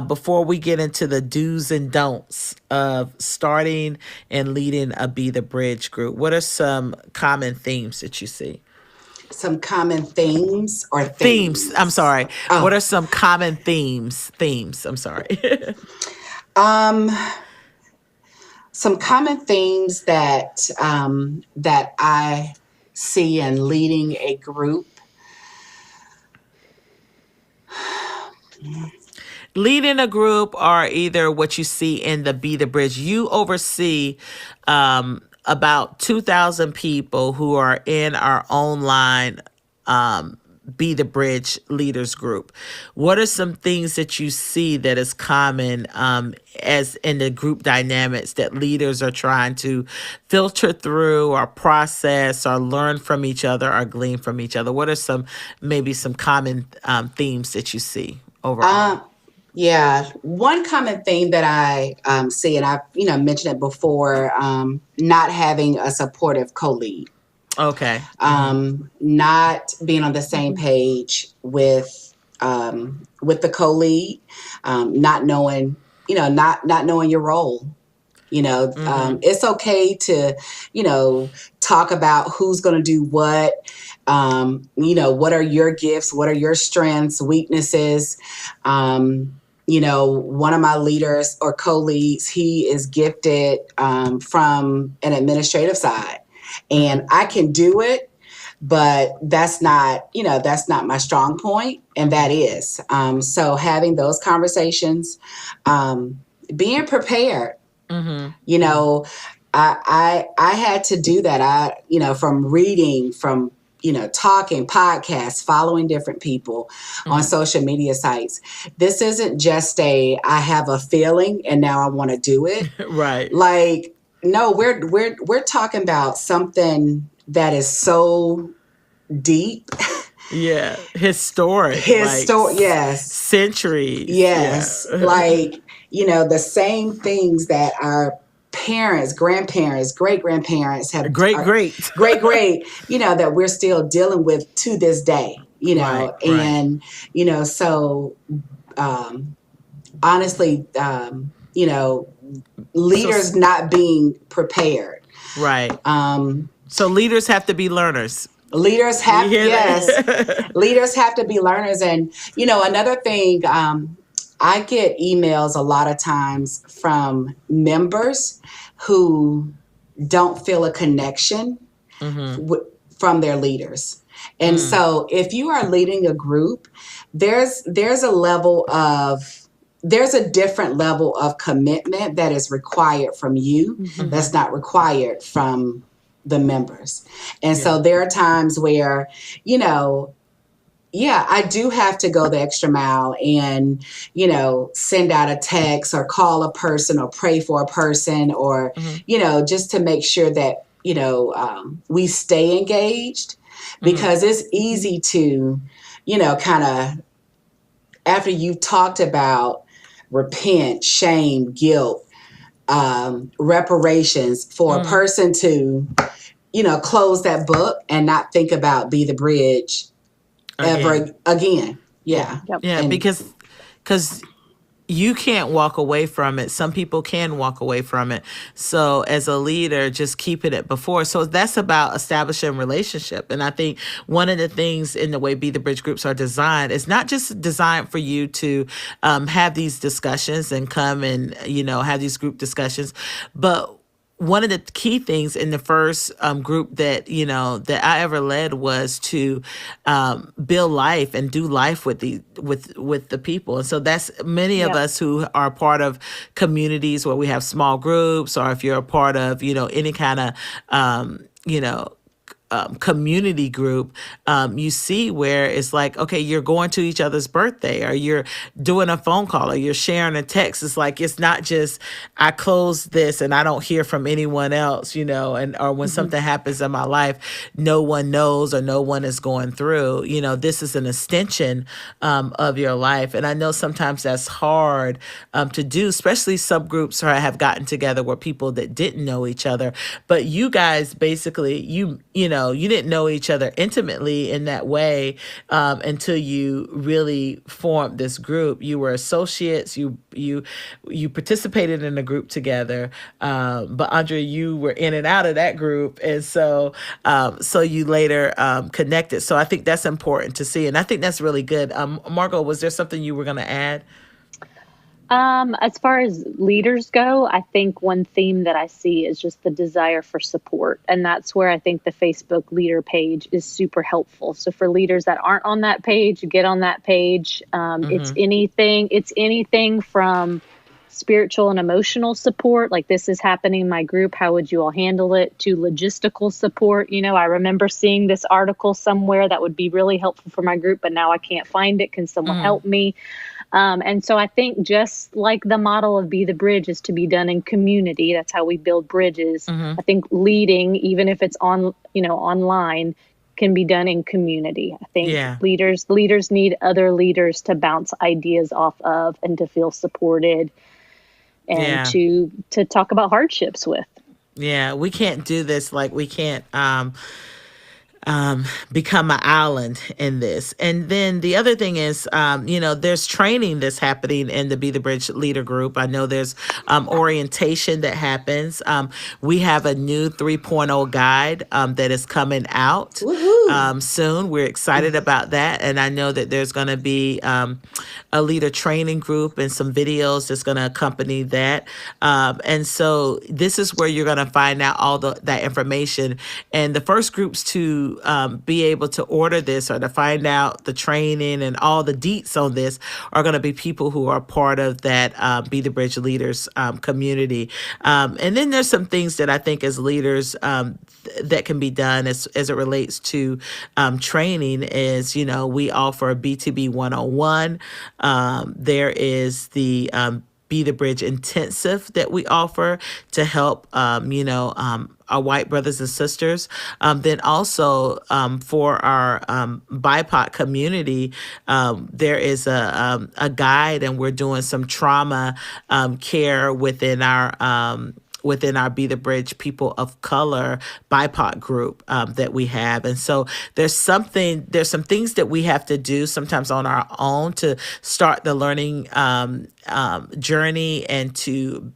before we get into the do's and don'ts of starting and leading a Be the Bridge group? What are some common themes that you see? Some common themes or Themes, I'm themes? sorry. What Oh, are some common themes? Themes, I'm sorry. um, some common themes that I see in leading a group. Leading a group are either what you see in the Be the Bridge. You oversee about 2,000 people who are in our online Be the Bridge leaders group. What are some things that you see that is common as in the group dynamics that leaders are trying to filter through or process or learn from each other or glean from each other? What are maybe some common themes that you see overall? Um, yeah, one common thing that I see, and I've mentioned it before, not having a supportive co-lead, Okay. not being on the same page with the co-lead, not knowing, not knowing your role. It's okay to, talk about who's going to do what. What are your gifts? What are your strengths, weaknesses? One of my leaders or co-leads, he is gifted from an administrative side, and I can do it, but that's not my strong point, and that is. So having those conversations, being prepared. You know, I had to do that. From reading, from talking, podcasts, following different people on social media sites. This isn't just I have a feeling and now I want to do it. Right. Like, no, we're talking about something that is so deep. Yeah. Historic. Yes. Centuries. Yes. Yeah. Like, the same things that our parents, grandparents, great grandparents have Great, are, great. great, that we're still dealing with to this day, Right. and, so honestly, So, leaders not being prepared. right. Um, So leaders have to be learners. Leaders You have, hear yes, that? leaders have to be learners. And, another thing, I get emails a lot of times from members who don't feel a connection from their leaders. And so if you are leading a group, there's a different level of commitment that is required from you that's not required from the members. And so there are times where, I do have to go the extra mile and, send out a text or call a person or pray for a person or, just to make sure that, we stay engaged, because it's easy to, kind of, after you've talked about repent, shame, guilt, reparations, for a person to, close that book and not think about Be the Bridge ever again. Yeah. Yep. Yeah, And because you can't walk away from it. Some people can walk away from it. So as a leader, just keeping it before. So that's about establishing relationship. And I think one of the things in the way Be the Bridge groups are designed is not just designed for you to have these discussions and come and, have these group discussions, but one of the key things in the first group that that I ever led was to build life and do life with the people. And so that's many of Yep. us who are part of communities where we have small groups, or if you're a part of any kind of community group, you see where it's like, okay, you're going to each other's birthday, or you're doing a phone call, or you're sharing a text. It's like, it's not just, I close this and I don't hear from anyone else, and or when something happens in my life, no one knows or no one is going through. This is an extension of your life. And I know sometimes that's hard to do, especially subgroups have gotten together where people that didn't know each other. But you guys basically, you didn't know each other intimately in that way until you really formed this group. You were associates. You participated in a group together. But Andrea, you were in and out of that group, and so you later connected. So I think that's important to see, and I think that's really good. Margo, was there something you were going to add? As far as leaders go, I think one theme that I see is just the desire for support. And that's where I think the Facebook leader page is super helpful. So for leaders that aren't on that page, get on that page. It's anything from spiritual and emotional support, like this is happening in my group, how would you all handle it, to logistical support. I remember seeing this article somewhere that would be really helpful for my group, but now I can't find it. Can someone help me? And so I think just like the model of Be the Bridge is to be done in community, that's how we build bridges. I think leading, even if it's online, can be done in community. I think leaders need other leaders to bounce ideas off of and to feel supported and to talk about hardships with. Yeah, we can't do this. Like, we can't become an island in this. And then the other thing is, there's training that's happening in the Be the Bridge leader group. I know there's orientation that happens. We have a new 3.0 guide that is coming out soon. We're excited about that. And I know that there's going to be a leader training group and some videos that's going to accompany that. And so this is where you're going to find out all that information. And the first groups to be able to order this or to find out the training and all the deets on this are going to be people who are part of that Be the Bridge Leaders community. And then there's some things that I think as leaders that can be done as it relates to training is, we offer a B2B 101. There is the Be the Bridge Intensive that we offer to help, our white brothers and sisters. Then also for our BIPOC community, there is a guide, and we're doing some trauma care within our Be the Bridge People of Color BIPOC group that we have. And so there's some things that we have to do sometimes on our own to start the learning journey and to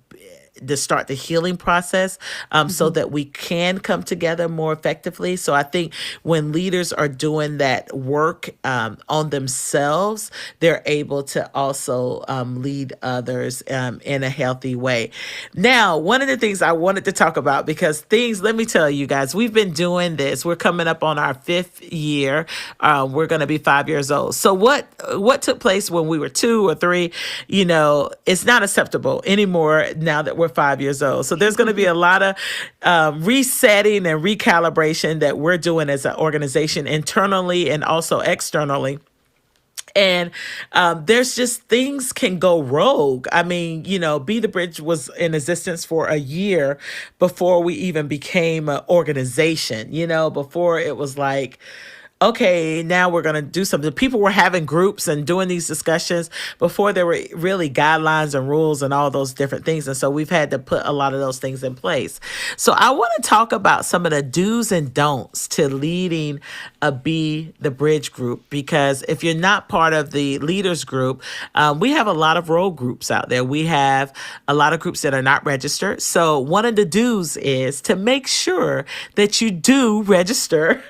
start the healing process so that we can come together more effectively. So I think when leaders are doing that work on themselves, they're able to also lead others in a healthy way. Now, one of the things I wanted to talk about, because let me tell you guys, we've been doing this. We're coming up on our 5th year. We're going to be 5 years old. So what took place when we were 2 or 3, it's not acceptable anymore now that we're 5 years old. So there's going to be a lot of resetting and recalibration that we're doing as an organization internally and also externally. And there's just things can go rogue. I mean, Be the Bridge was in existence for a year before we even became an organization, before it was like, okay, now we're going to do something. People were having groups and doing these discussions before there were really guidelines and rules and all those different things. And so we've had to put a lot of those things in place. So I want to talk about some of the do's and don'ts to leading a Be the Bridge group, because if you're not part of the leaders group, we have a lot of role groups out there. We have a lot of groups that are not registered. So one of the do's is to make sure that you do register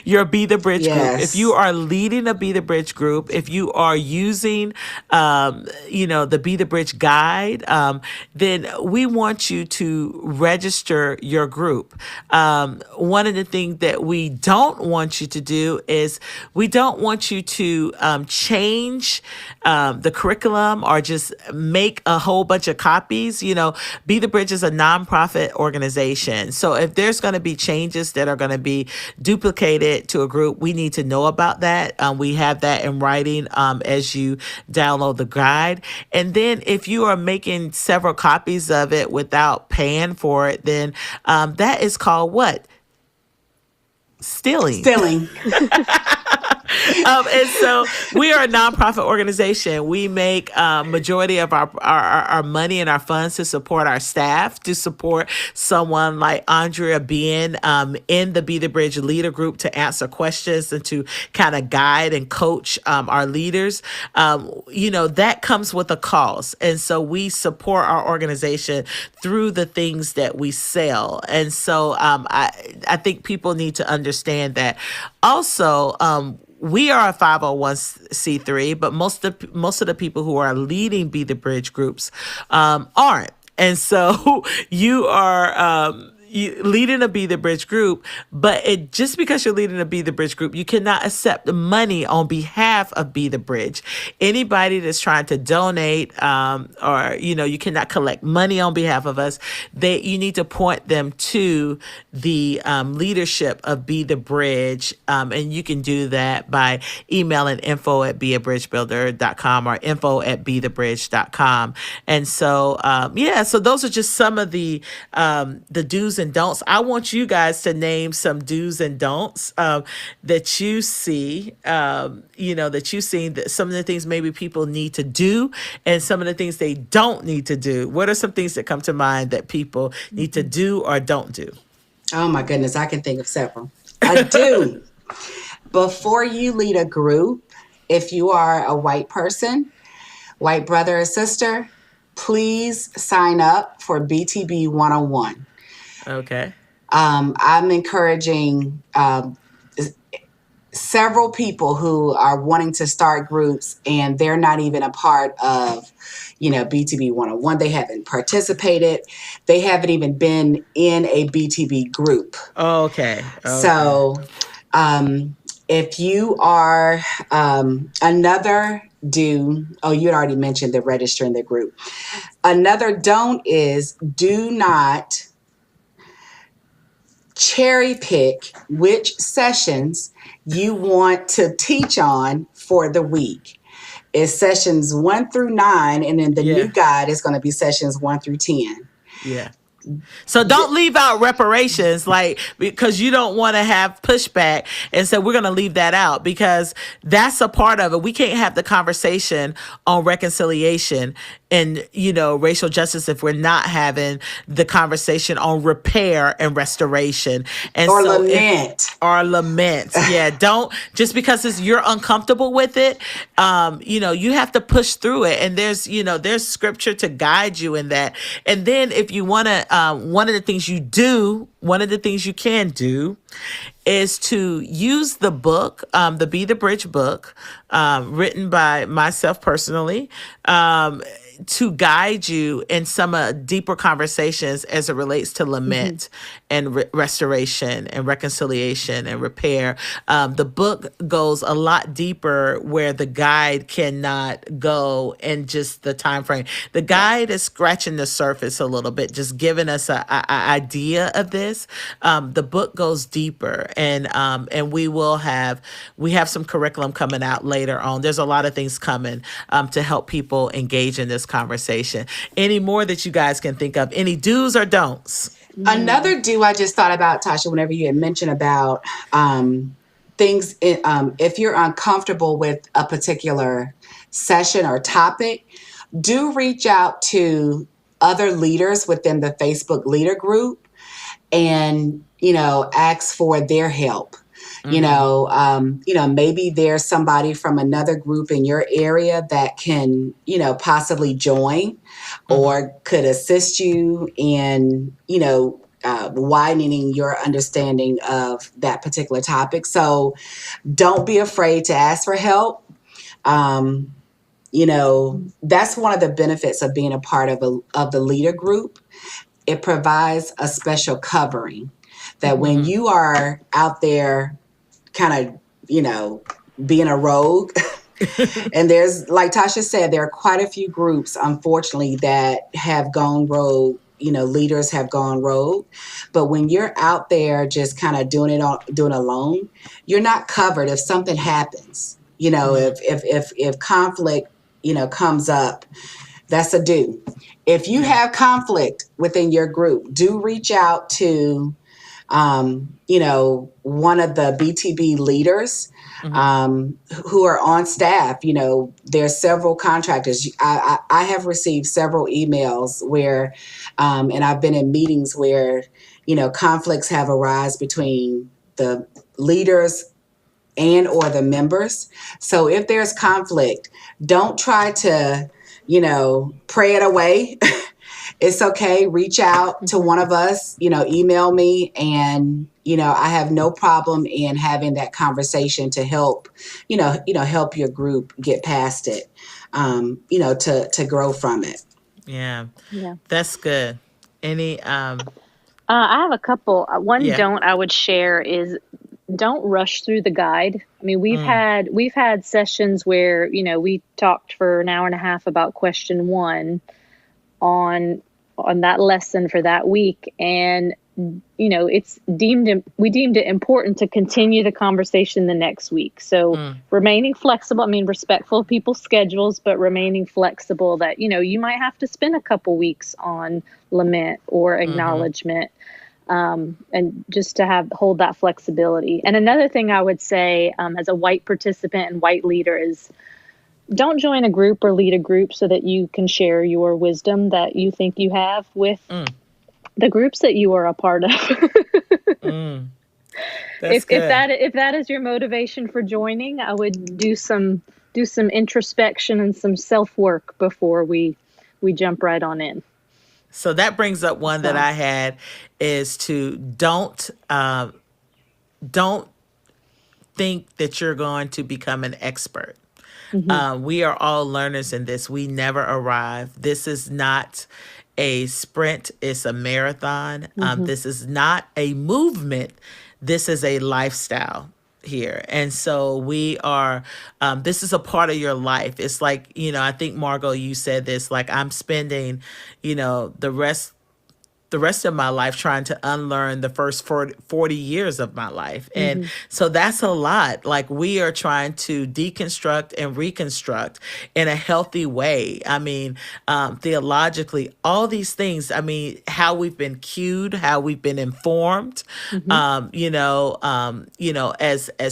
your Be Be the Bridge group. If you Yes. are leading a Be the Bridge group, if you are using, the Be the Bridge guide, then we want you to register your group. One of the things that we don't want you to do is we don't want you to change the curriculum or just make a whole bunch of copies. Be the Bridge is a nonprofit organization. So if there's going to be changes that are going to be duplicated to a group, we need to know about that. We have that in writing as you download the guide. And then if you are making several copies of it without paying for it, then that is called what? Stealing. Stealing. And so we are a nonprofit organization. We make majority of our money and our funds to support our staff, to support someone like Andrea being in the Be the Bridge leader group to answer questions and to kind of guide and coach our leaders. That comes with a cost. And so we support our organization through the things that we sell. And so I think people need to understand that. Also, we are a 501c3, but most of the people who are leading Be the Bridge groups aren't. And so you are leading a Be the Bridge group, but just because you're leading a Be the Bridge group, you cannot accept money on behalf of Be the Bridge. Anybody that's trying to donate, or you cannot collect money on behalf of us. You need to point them to the leadership of Be the Bridge, and you can do that by emailing info@beabridgebuilder.com or info@bethebridge.com. And so, so those are just some of the do's and don'ts. I want you guys to name some do's and don'ts that you see, that you've seen, that some of the things maybe people need to do and some of the things they don't need to do. What are some things that come to mind that people need to do or don't do? Oh my goodness, I can think of several. I do. Before you lead a group, if you are a white person, white brother or sister, please sign up for BTB 101. Okay. I'm encouraging several people who are wanting to start groups and they're not even a part of, BTB 101. They haven't participated. They haven't even been in a BTB group. Okay. So if you are another do, you had already mentioned the registering the group. Another don't is do not cherry pick which sessions you want to teach on for the week. It's sessions 1 through 9, and then the new guide is going to be sessions 1 through 10. Yeah. So don't leave out reparations, because you don't want to have pushback and say we're going to leave that out, because that's a part of it. We can't have the conversation on reconciliation and, racial justice if we're not having the conversation on repair and restoration. And or so lament. Yeah. Don't, just because you're uncomfortable with it, you have to push through it. And there's scripture to guide you in that. And then if you want to, one of the things you can do is to use the book, the Be the Bridge book, written by myself personally, to guide you in some deeper conversations as it relates to lament and restoration and reconciliation and repair. The book goes a lot deeper where the guide cannot go in just the time frame. The guide is scratching the surface a little bit, just giving us an idea of this. The book goes deeper, and we have some curriculum coming out later on. There's a lot of things coming to help people engage in this conversation. Any more that you guys can think of? Any do's or don'ts? Another do I just thought about, Tasha, whenever you had mentioned about things, if you're uncomfortable with a particular session or topic, do reach out to other leaders within the Facebook leader group and, ask for their help. Maybe there's somebody from another group in your area that can, possibly join or could assist you in, widening your understanding of that particular topic. So don't be afraid to ask for help. That's one of the benefits of being a part of the leader group. It provides a special covering that when you are out there kind of, being a rogue, and there's, like Tasha said, there are quite a few groups, unfortunately, that have gone rogue. Leaders have gone rogue. But when you're out there just kind of doing alone, you're not covered if something happens. If conflict, comes up, that's a do. If you have conflict within your group, do reach out to, one of the BTB leaders who are on staff. There's several contractors. I have received several emails where, and I've been in meetings where, conflicts have arisen between the leaders and or the members. So if there's conflict, don't try to, pray it away. It's okay. Reach out to one of us, email me, and, I have no problem in having that conversation to help, help your group get past it, to grow from it. Yeah. That's good. Any, I have a couple. One don't I would share is don't rush through the guide. I mean, we've had sessions where, we talked for an hour and a half about question 1 on that lesson for that week. And, we deemed it important to continue the conversation the next week. So remaining flexible, respectful of people's schedules, but remaining flexible that, you might have to spend a couple weeks on lament or acknowledgement. And just to hold that flexibility. And another thing I would say, as a white participant and white leader, is don't join a group or lead a group so that you can share your wisdom that you think you have with the groups that you are a part of. If that is your motivation for joining, I would do some introspection and some self-work before we jump right on in. So that brings up one that I had, is to don't think that you're going to become an expert. We are all learners in this. We never arrive. This is not a sprint. It's a marathon. This is not a movement. This is a lifestyle here. And so we are, this is a part of your life. It's like, I think, Margo, you said this, like, I'm spending, the rest of my life trying to unlearn the first 40 years of my life. And so that's a lot. Like, we are trying to deconstruct and reconstruct in a healthy way. Theologically, all these things, how we've been cued, how we've been informed, as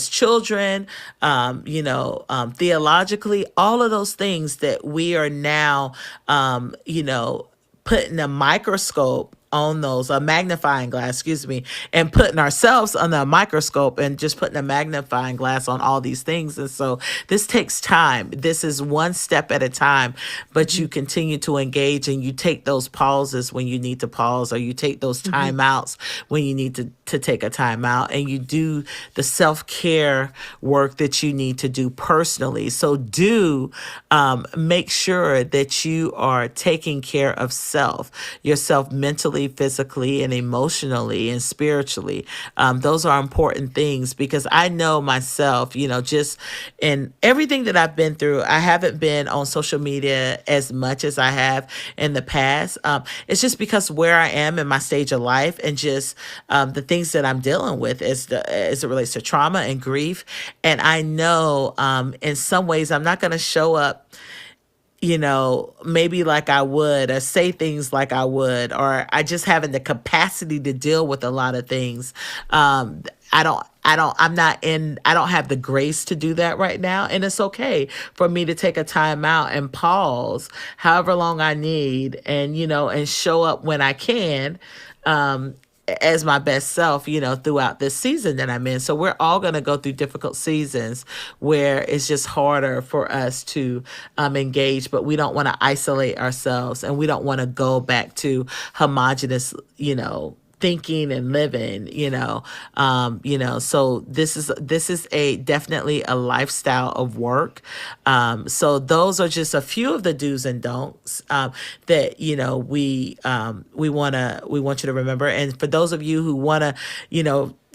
children, theologically, all of those things that we are now, putting a microscope on those, a magnifying glass, and putting ourselves under a microscope and just putting a magnifying glass on all these things. And so this takes time. This is one step at a time, but you continue to engage, and you take those pauses when you need to pause, or you take those timeouts when you need to take a timeout, and you do the self-care work that you need to do personally. So do make sure that you are taking care of yourself mentally, physically, and emotionally, and spiritually. Those are important things, because I know myself, just in everything that I've been through, I haven't been on social media as much as I have in the past. It's just because where I am in my stage of life, and just the things that I'm dealing with as it relates to trauma and grief. And I know in some ways I'm not going to show up maybe like I would, or say things like I would, or I just having the capacity to deal with a lot of things. I don't have the grace to do that right now. And it's okay for me to take a time out and pause however long I need, and, and show up when I can, as my best self, throughout this season that I'm in. So we're all going to go through difficult seasons where it's just harder for us to engage, but we don't want to isolate ourselves, and we don't want to go back to homogenous, thinking and living, so this is a definitely a lifestyle of work. So those are just a few of the do's and don'ts that we want you to remember. And for those of you who want to,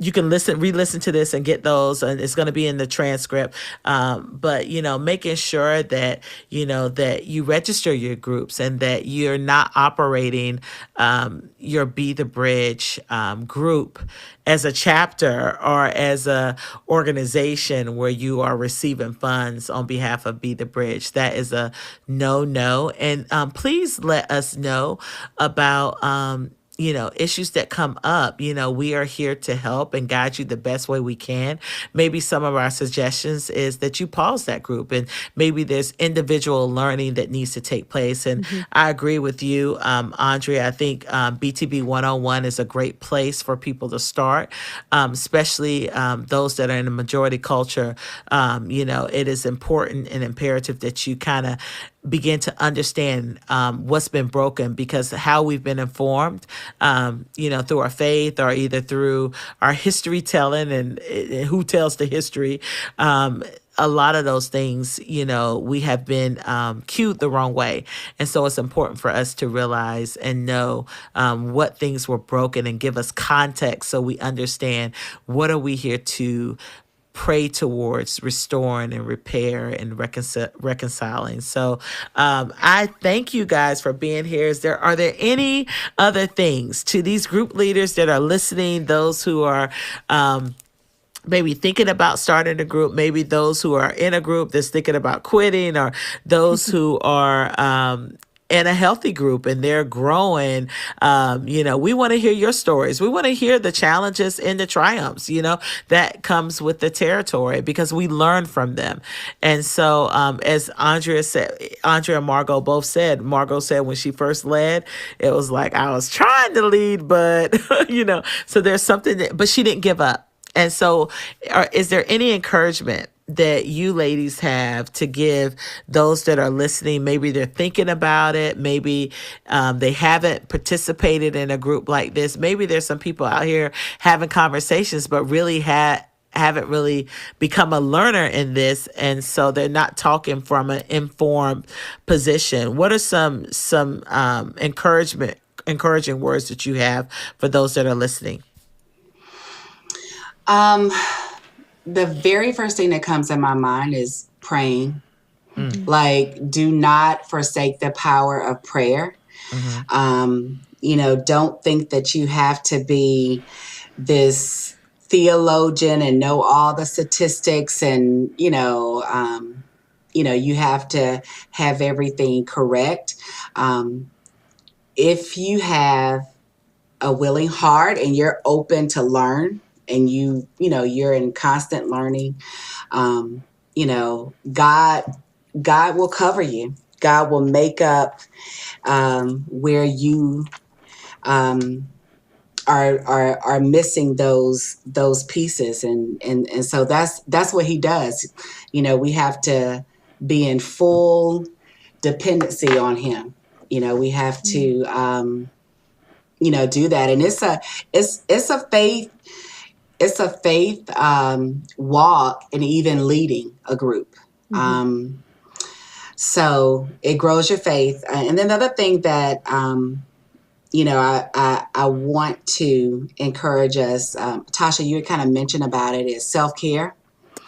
you can re-listen to this and get those, and it's going to be in the transcript. But making sure that that you register your groups and that you're not operating your Be the Bridge group as a chapter or as a organization where you are receiving funds on behalf of Be the Bridge. That is a no. And please let us know about issues that come up. We are here to help and guide you the best way we can. Maybe some of our suggestions is that you pause that group, and maybe there's individual learning that needs to take place. And I agree with you, Andrea. I think BTB 101 is a great place for people to start, especially those that are in the majority culture. It is important and imperative that you kind of begin to understand what's been broken, because how we've been informed, through our faith or either through our history telling and who tells the history. A lot of those things, we have been cued the wrong way. And so it's important for us to realize and know what things were broken and give us context so we understand what are we here to pray towards restoring and repair and reconciling. So I thank you guys for being here. Are there any other things to these group leaders that are listening, those who are maybe thinking about starting a group, maybe those who are in a group that's thinking about quitting, or those who are in a healthy group and they're growing? We want to hear your stories. We want to hear the challenges and the triumphs, that comes with the territory, because we learn from them. And so, as Andrea and Margo both said, Margo said when she first led, it was like, I was trying to lead, but, so there's something but she didn't give up. And so is there any encouragement that you ladies have to give those that are listening? Maybe they're thinking about it. Maybe they haven't participated in a group like this. Maybe there's some people out here having conversations, but really haven't really become a learner in this. And so they're not talking from an informed position. What are some encouraging words that you have for those that are listening? The very first thing that comes in my mind is praying. Like, do not forsake the power of prayer. Don't think that you have to be this theologian and know all the statistics and, you have to have everything correct. If you have a willing heart and you're open to learn, and you're in constant learning, God will cover you. God will make up where you are missing those pieces, and so that's what He does. We have to be in full dependency on Him. We have to do that, and it's a faith. It's a faith walk and even leading a group. So it grows your faith. And then the other thing that, I want to encourage us, Tasha, you had kind of mentioned about it, is self-care.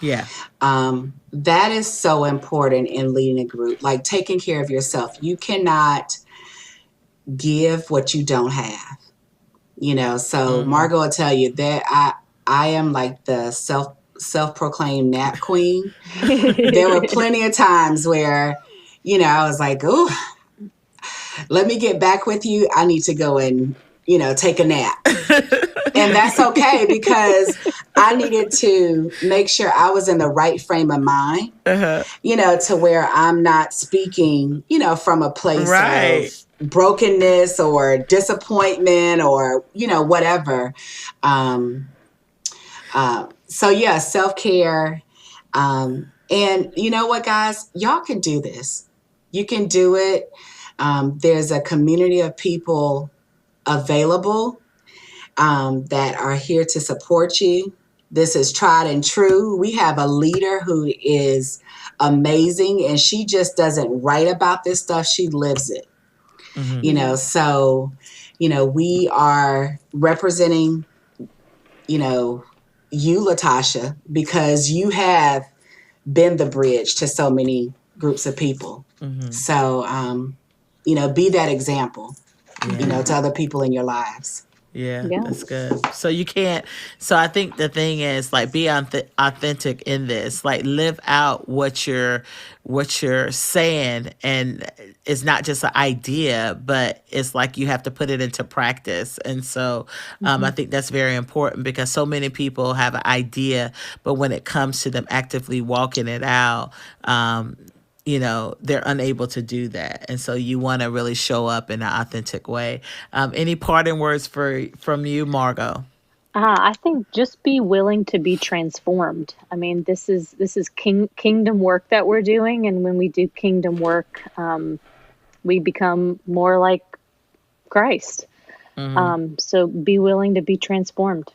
Yeah. That is so important in leading a group, like taking care of yourself. You cannot give what you don't have, so Margo will tell you that I am like the self-proclaimed nap queen. There were plenty of times where, I was like, oh, let me get back with you. I need to go and, take a nap. And that's okay, because I needed to make sure I was in the right frame of mind, to where I'm not speaking, from a place of brokenness or disappointment or, whatever. Self-care. And you know what, guys, y'all can do this. You can do it. There's a community of people available. that are here to support you. This is tried and true. We have a leader who is amazing, and she just doesn't write about this stuff. She lives it. So, we are representing, you, Latasha, because you have been the bridge to so many groups of people. So, be that example, to other people in your lives. Yeah, that's good. So I think the thing is, like, be authentic in this, like, live out what you're saying. And it's not just an idea, but it's like you have to put it into practice. And so I think that's very important, because so many people have an idea, but when it comes to them actively walking it out, they're unable to do that. And so you want to really show up in an authentic way. Any parting words from you, Margo? I think just be willing to be transformed. I mean, this is kingdom work that we're doing. And when we do kingdom work, we become more like Christ. So be willing to be transformed.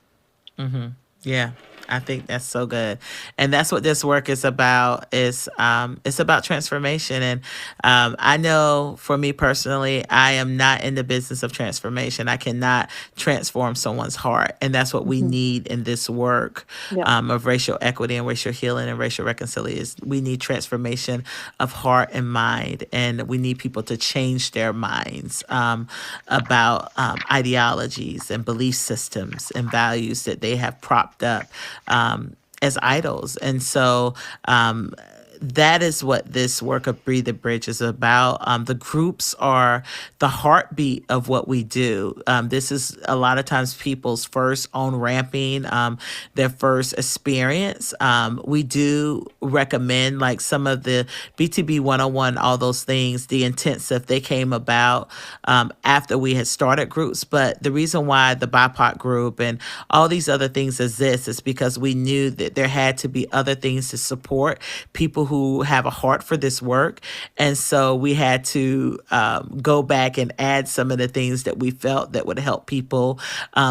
Yeah. I think that's so good. And that's what this work is about, it's about transformation. And I know for me personally, I am not in the business of transformation. I cannot transform someone's heart. And that's what we need in this work of racial equity and racial healing and racial reconciliation. We need transformation of heart and mind. And we need people to change their minds about ideologies and belief systems and values that they have propped up as idols. And so that is what this work of Be the Bridge is about. The groups are the heartbeat of what we do. This is a lot of times people's first on-ramping, their first experience. We do recommend, like, some of the BTB 101, all those things, the intensive, they came about after we had started groups. But the reason why the BIPOC group and all these other things exist is because we knew that there had to be other things to support people who have a heart for this work. And so we had to go back and add some of the things that we felt that would help people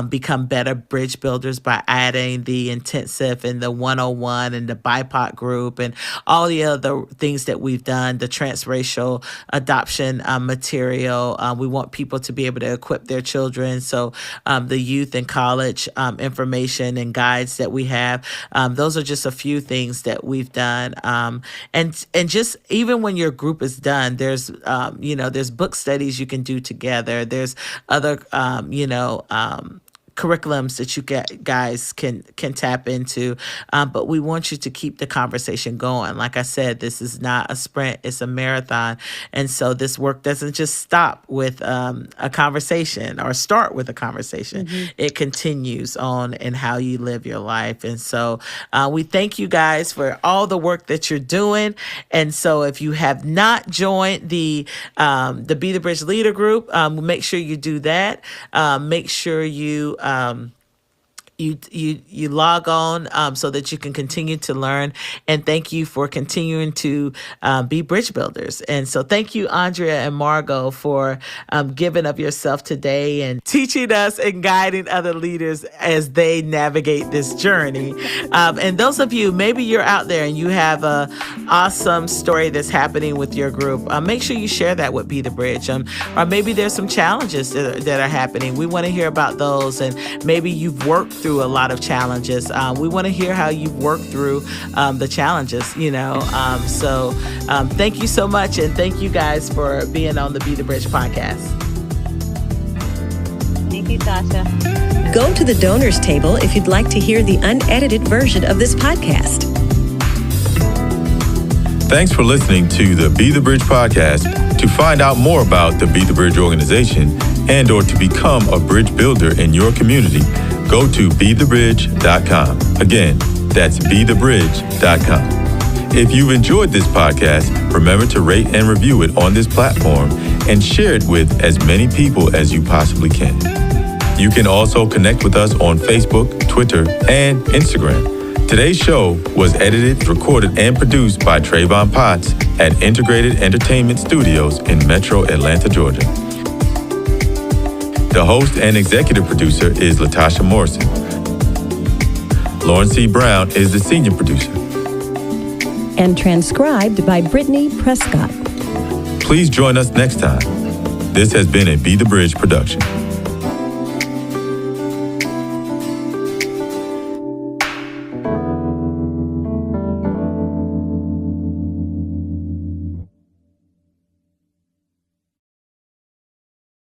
become better bridge builders by adding the intensive and the 101 and the BIPOC group and all the other things that we've done, the transracial adoption material. We want people to be able to equip their children. So the youth and college information and guides that we have, those are just a few things that we've done. And just even when your group is done, there's there's book studies you can do together. There's other curriculums that you guys can tap into, but we want you to keep the conversation going. Like I said, this is not a sprint, it's a marathon. And so this work doesn't just stop with a conversation or start with a conversation. It continues on in how you live your life. And so we thank you guys for all the work that you're doing. And so if you have not joined the Be the Bridge Leader Group, make sure you do that. Make sure you you log on so that you can continue to learn. And thank you for continuing to be bridge builders. And so thank you, Andrea and Margo, for giving of yourself today and teaching us and guiding other leaders as they navigate this journey. And those of you, maybe you're out there and you have a awesome story that's happening with your group. Make sure you share that with Be the Bridge. Or maybe there's some challenges that are happening. We want to hear about those. And maybe you've worked through a lot of challenges. We want to hear how you've worked through the challenges, So thank you so much. And thank you guys for being on the Be the Bridge podcast. Thank you, Tasha. Go to the donors table if you'd like to hear the unedited version of this podcast. Thanks for listening to the Be the Bridge podcast. To find out more about the Be the Bridge organization and or to become a bridge builder in your community, go to BeTheBridge.com. Again, that's BeTheBridge.com. If you've enjoyed this podcast, remember to rate and review it on this platform and share it with as many people as you possibly can. You can also connect with us on Facebook, Twitter, and Instagram. Today's show was edited, recorded, and produced by Trayvon Potts at Integrated Entertainment Studios in Metro Atlanta, Georgia. The host and executive producer is Latasha Morrison. Lauren C. Brown is the senior producer. And transcribed by Brittany Prescott. Please join us next time. This has been a Be the Bridge production.